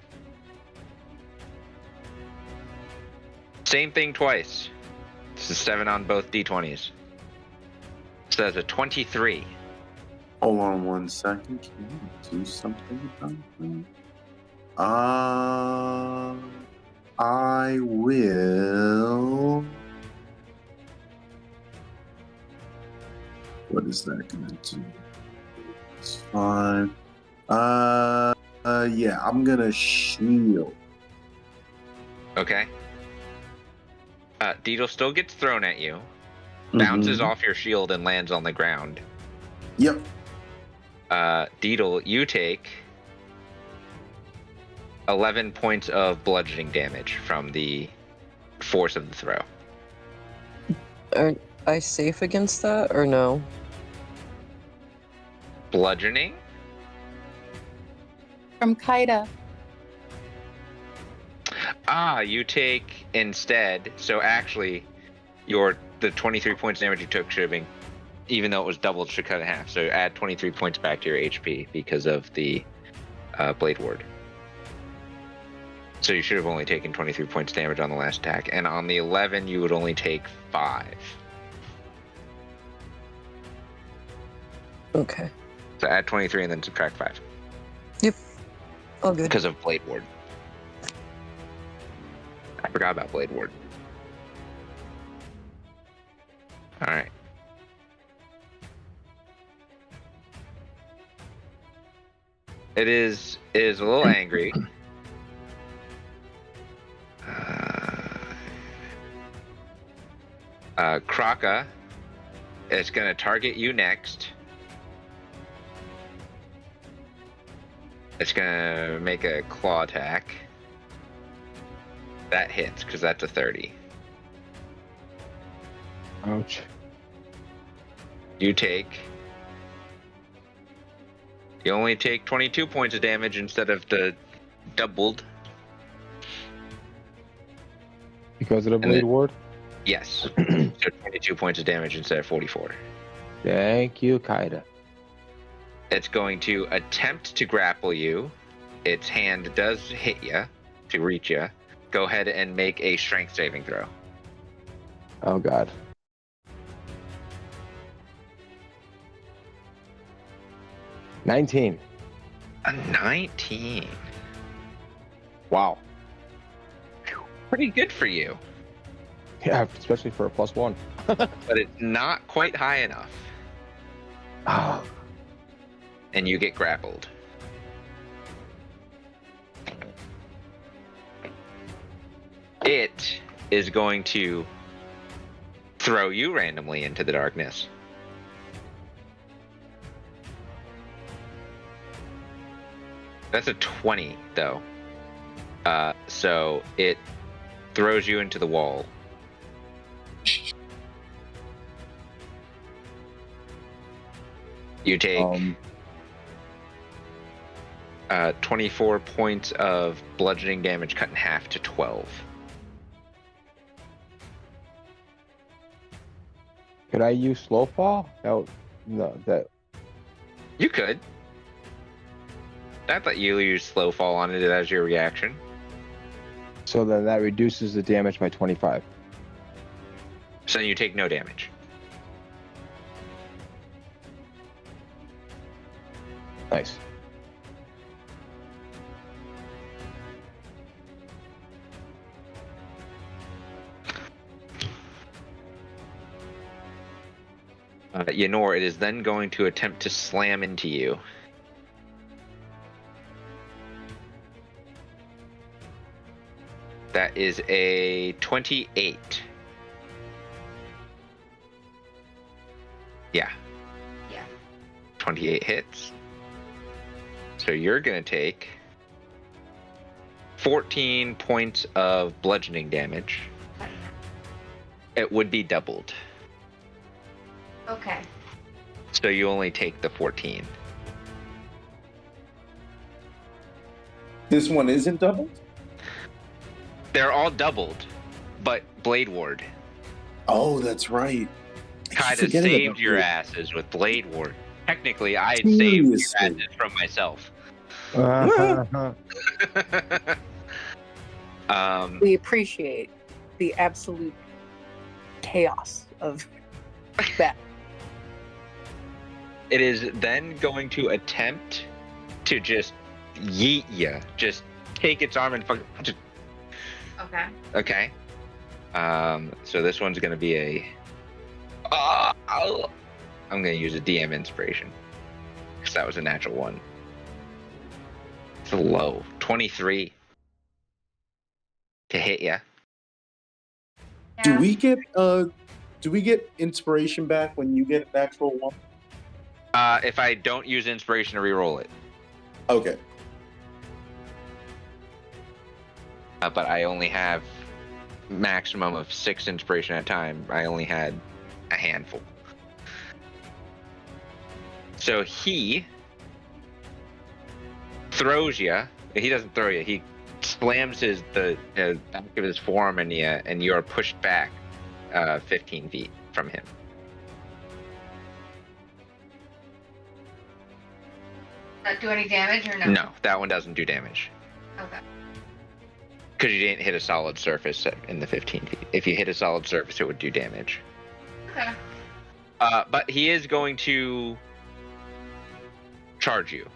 Same thing twice. This is 7 on both d20s. So that's a 23. Hold on 1 second. Can you do something about that? I will. What is that gonna do? It's fine. Yeah, I'm gonna shield. Okay. Deedle still gets thrown at you, bounces off your shield and lands on the ground. Yep. Deedle, you take 11 points of bludgeoning damage from the force of the throw. Are I safe against that or no? Bludgeoning? From Kaida. You take instead. So actually, the 23 points damage you took should have been, even though it was doubled, should cut in half. So add 23 points back to your HP because of the Blade Ward. So you should have only taken 23 points damage on the last attack, and on the 11 you would only take 5. Okay. So add 23 and then subtract 5 All good. because of Blade Ward. I forgot about Blade Ward. All right. It is a little angry. Kraka is going to target you next. It's going to make a claw attack. That hits because that's a 30. Ouch. You only take 22 points of damage instead of the doubled. Because of the Blade Ward? Yes. So 22 points of damage instead of 44. Thank you, Kaida. It's going to attempt to grapple you. Its hand does hit you to reach you. Go ahead and make a strength saving throw. Oh, God. $19. A 19. Wow. Pretty good for you. Yeah, especially for a +1. But it's not quite high enough. Oh. And you get grappled. It is going to throw you randomly into the darkness. That's a 20, though. So it throws you into the wall. You take 24 points of bludgeoning damage cut in half to 12. Could I use slow fall? No, that. You could. I'd let you use slow fall on it as your reaction. So then that reduces the damage by 25. So you take no damage. Nice. Yenor, it is then going to attempt to slam into you. That is a 28. Yeah. 28 hits. So you're going to take 14 points of bludgeoning damage. It would be doubled. Okay. So you only take the 14. This one isn't doubled? They're all doubled, but Blade Ward. Oh, that's right. Kind of saved your asses with Blade Ward. Technically, I had saved your asses from myself. We appreciate the absolute chaos of that. It is then going to attempt to just yeet ya. Just take its arm and just. Okay. Okay. So this one's gonna be a. I'm gonna use a DM inspiration because that was a natural one. It's a low 23 to hit ya. Do we get inspiration back when you get a natural one? If I don't use inspiration to reroll it. Okay. But I only have maximum of 6 inspiration at a time. I only had a handful. So he throws you. He doesn't throw you. He slams the back of his forearm in you, and you are pushed back 15 feet from him. Does that do any damage or no? No, that one doesn't do damage. Okay. Because you didn't hit a solid surface in the 15 feet. If you hit a solid surface, it would do damage. Okay. But he is going to charge you.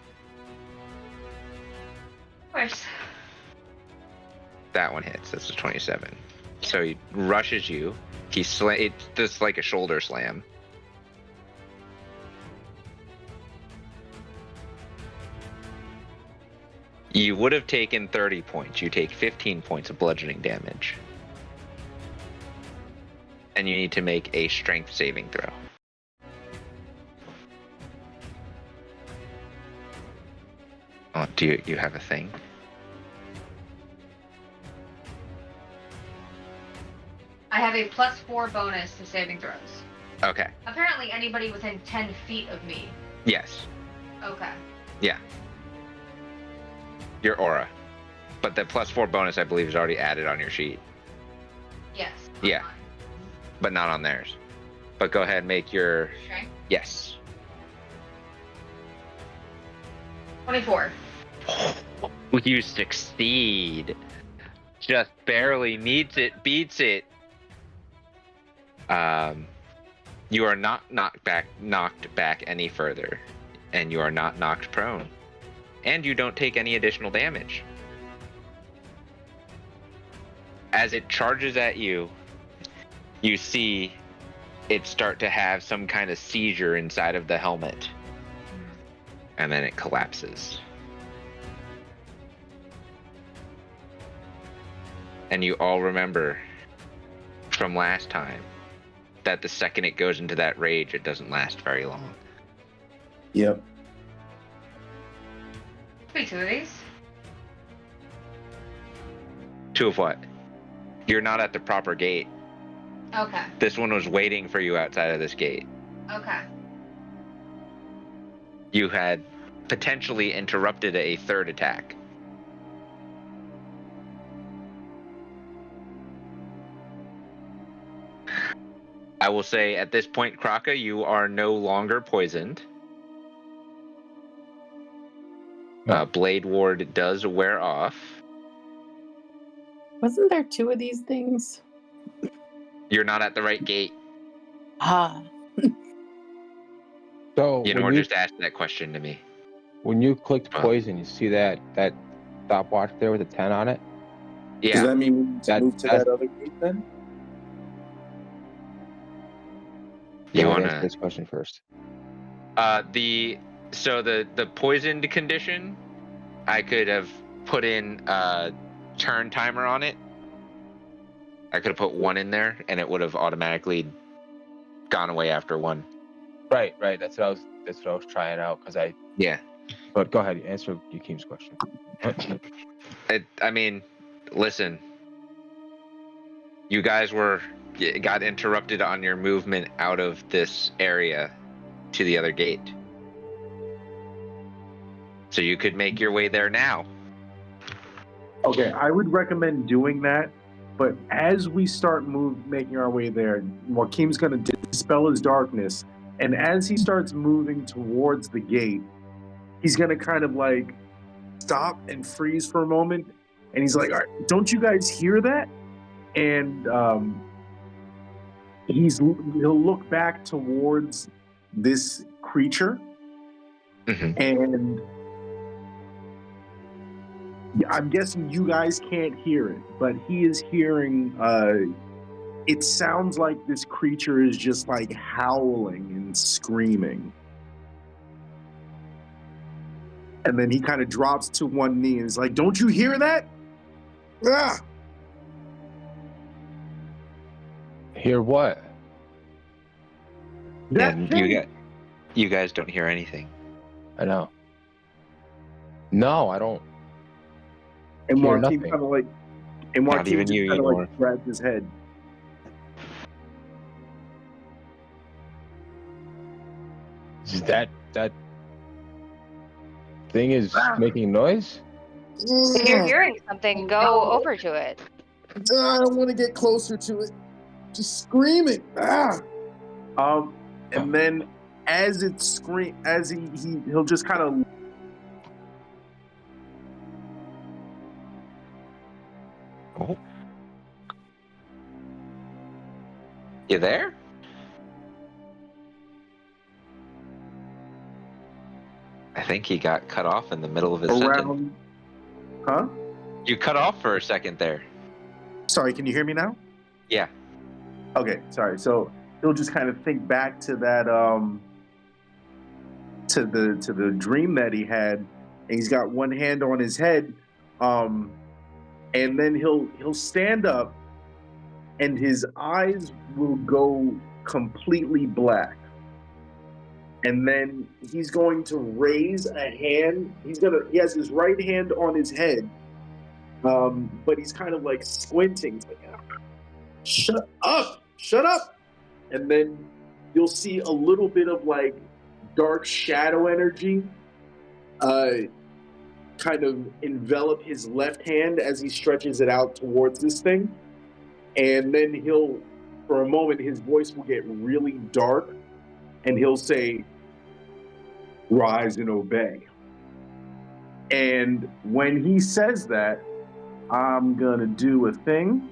Of course. That one hits. That's a 27. So he rushes you. It's just like a shoulder slam. You would have taken 30 points. You take 15 points of bludgeoning damage. And you need to make a strength saving throw. Oh, do you have a thing? I have a +4 bonus to saving throws. Okay. Apparently anybody within 10 feet of me. Yes. Okay. Yeah. Your aura. But the +4 bonus, I believe, is already added on your sheet. Yes. Yeah. Fine. But not on theirs. But go ahead and make your... Strength? Yes. 24. You succeed. Just barely beats it. You are not knocked back any further. And you are not knocked prone. And you don't take any additional damage. As it charges at you, you see it start to have some kind of seizure inside of the helmet. And then it collapses. And you all remember from last time that the second it goes into that rage, it doesn't last very long. Yep. Wait, 2 of these? 2 of what? You're not at the proper gate. Okay. This one was waiting for you outside of this gate. Okay. You had potentially interrupted a third attack. I will say at this point, Kraka, you are no longer poisoned. Blade Ward does wear off. Wasn't there 2 of these things? You're not at the right gate. Ah. So You know, or just ask that question to me. when you clicked poison, you see that stopwatch there with a 10 on it? Does Yeah. that mean we need to That- move to that's- that other gate then? You Yeah, wanna- answer this question first. The poisoned condition, I could have put in a turn timer on it. I could have put 1 in there, and it would have automatically gone away after 1. Right. That's what I was trying out because I. Yeah. But go ahead, answer Yukim's question. I mean, listen. You guys got interrupted on your movement out of this area to the other gate. So you could make your way there now. Okay, I would recommend doing that, but as we start making our way there, Joaquim's going to dispel his darkness, and as he starts moving towards the gate, he's going to kind of like stop and freeze for a moment, and he's like, "All right, don't you guys hear that?" And he'll look back towards this creature, and I'm guessing you guys can't hear it, but he is hearing. It sounds like this creature is just like howling and screaming. And then he kind of drops to one knee and is like, "Don't you hear that?" Ah! Hear what? That And thing. you guys don't hear anything. I know. No, I don't. And hear Joaquin nothing. kind of like, Not even just you, kind of Eeyore. like grabs his head. Is that thing is making noise? If you're hearing something, go over to it. I don't want to get closer to it. Just screaming. And then as it he'll just kind of. Oh. You there? I think he got cut off in the middle of his sentence. Huh? You cut off for a second there. Sorry, can you hear me now? Yeah. Okay, sorry. So he'll just kind of think back to that to the dream that he had, and he's got one hand on his head, and then he'll stand up, and his eyes will go completely black, and then he's going to raise a hand. He has his right hand on his head, but he's kind of like squinting. He's like, shut up. And then you'll see a little bit of like dark shadow energy kind of envelop his left hand as he stretches it out towards this thing. And then for a moment, his voice will get really dark, and he'll say, "Rise and obey." And when he says that, I'm gonna do a thing.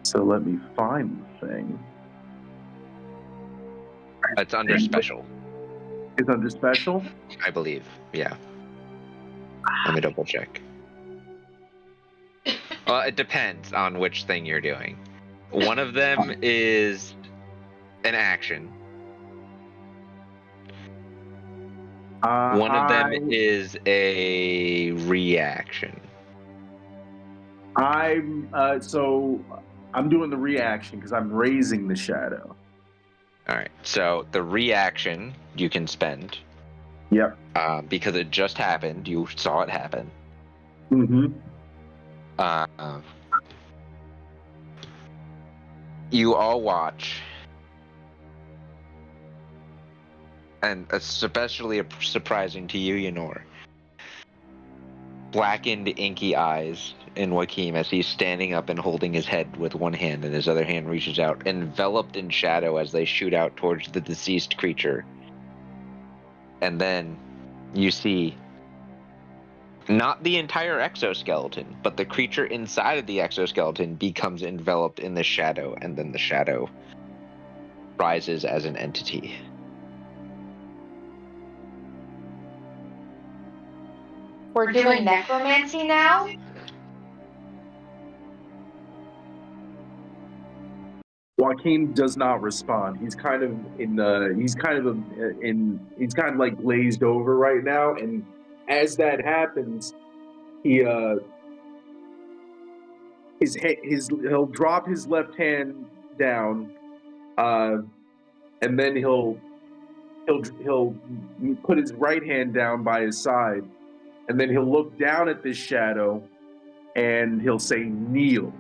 So let me find the thing. It's under special, It's under special? I believe. Yeah. Let me double check. Well, it depends on which thing you're doing. One of them is an action. One of them is a reaction. I'm doing the reaction because I'm raising the shadow. All right. So the reaction you can spend. Yep. Because it just happened. You saw it happen. Mm-hmm. You all watch, and especially surprising to you, Ynor, blackened, inky eyes in Joaquin as he's standing up and holding his head with one hand, and his other hand reaches out, enveloped in shadow as they shoot out towards the deceased creature. And then you see not the entire exoskeleton, but the creature inside of the exoskeleton becomes enveloped in the shadow, and then the shadow rises as an entity. We're doing necromancy now? Joaquin does not respond. He's kind of like glazed over right now, and as that happens, he'll drop his left hand down, and then he'll put his right hand down by his side, and then he'll look down at this shadow, and he'll say, "Kneel."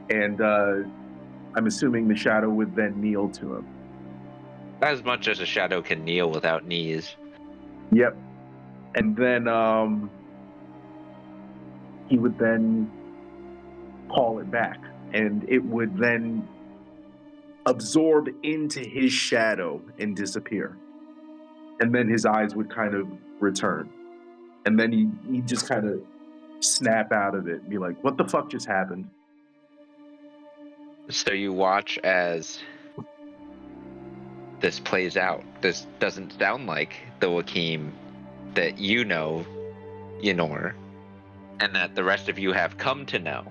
And I'm assuming the shadow would then kneel to him. As much as a shadow can kneel without knees. Yep. And then he would then call it back, and it would then absorb into his shadow and disappear. And then his eyes would kind of return. And then he just kind of snap out of it and be like, what the fuck just happened? So you watch as this plays out. This doesn't sound like the Wakim that you know, Yenor, and that the rest of you have come to know.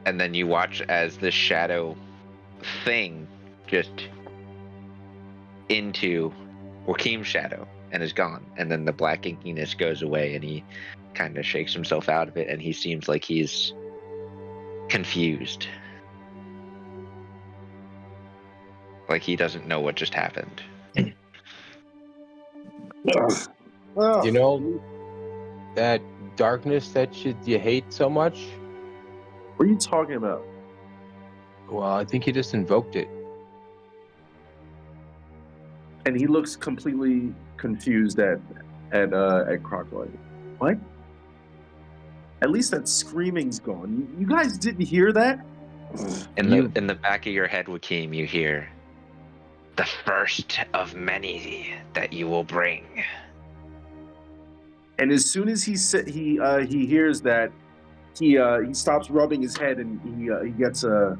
And then you watch as this shadow thing just into Wakim's shadow and is gone. And then the black inkiness goes away and he kind of shakes himself out of it and he seems like he's confused. Like he doesn't know what just happened. You know, that darkness that you hate so much? What are you talking about? Well, I think he just invoked it. And he looks completely confused at Crocodile. What? At least that screaming's gone. You guys didn't hear that? In the back of your head, Wakim, you hear the first of many that you will bring. And as soon as he hears that, he stops rubbing his head and he gets a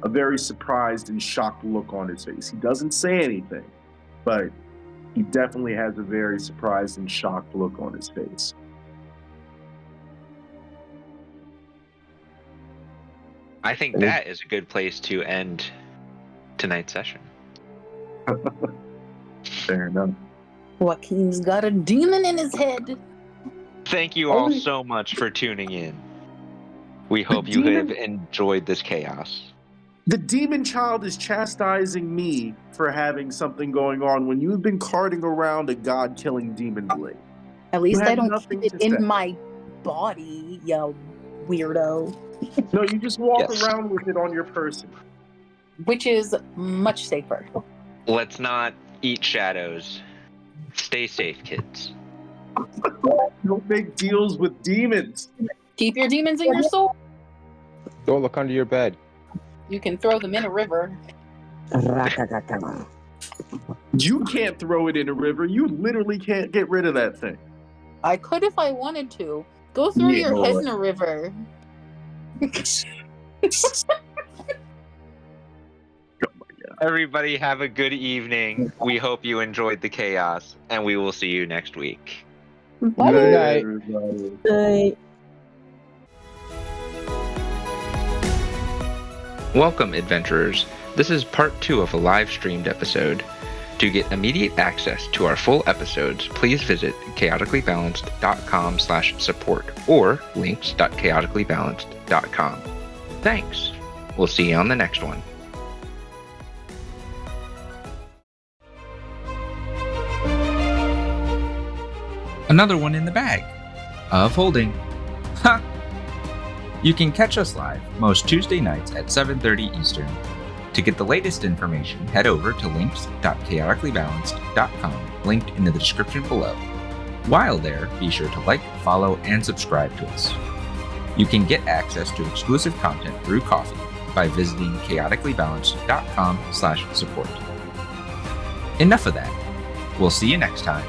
very surprised and shocked look on his face. He doesn't say anything, but he definitely has a very surprised and shocked look on his face. I think that is a good place to end tonight's session. Fair enough. Joaquin's got a demon in his head. Thank you all so much for tuning in. We hope you have enjoyed this chaos. The demon child is chastising me for having something going on when you've been carting around a god-killing demon blade. At least I don't nothing keep it to in say. my body, you weirdo. No, you just walk Yes. around with it on your person. Which is much safer. Let's not eat shadows. Stay safe, kids. Don't make deals with demons. Keep your demons in your soul. Don't look under your bed. You can throw them in a river. You can't throw it in a river. You literally can't get rid of that thing. I could if I wanted to. Go throw Yeah, your head boy. in a river. Everybody have a good evening. We hope you enjoyed the chaos, and we will see you next week. Bye. Good night. Everybody. Welcome, adventurers. This is part 2 of a live-streamed episode. To get immediate access to our full episodes, please visit chaoticallybalanced.com/support or links.chaoticallybalanced.com. Thanks. We'll see you on the next one. Another one in the bag of holding. Ha! You can catch us live most Tuesday nights at 7:30 Eastern. To get the latest information, head over to links.chaoticallybalanced.com, linked in the description below. While there, be sure to like, follow, and subscribe to us. You can get access to exclusive content through Coffee by visiting chaoticallybalanced.com/support. Enough of that. We'll see you next time.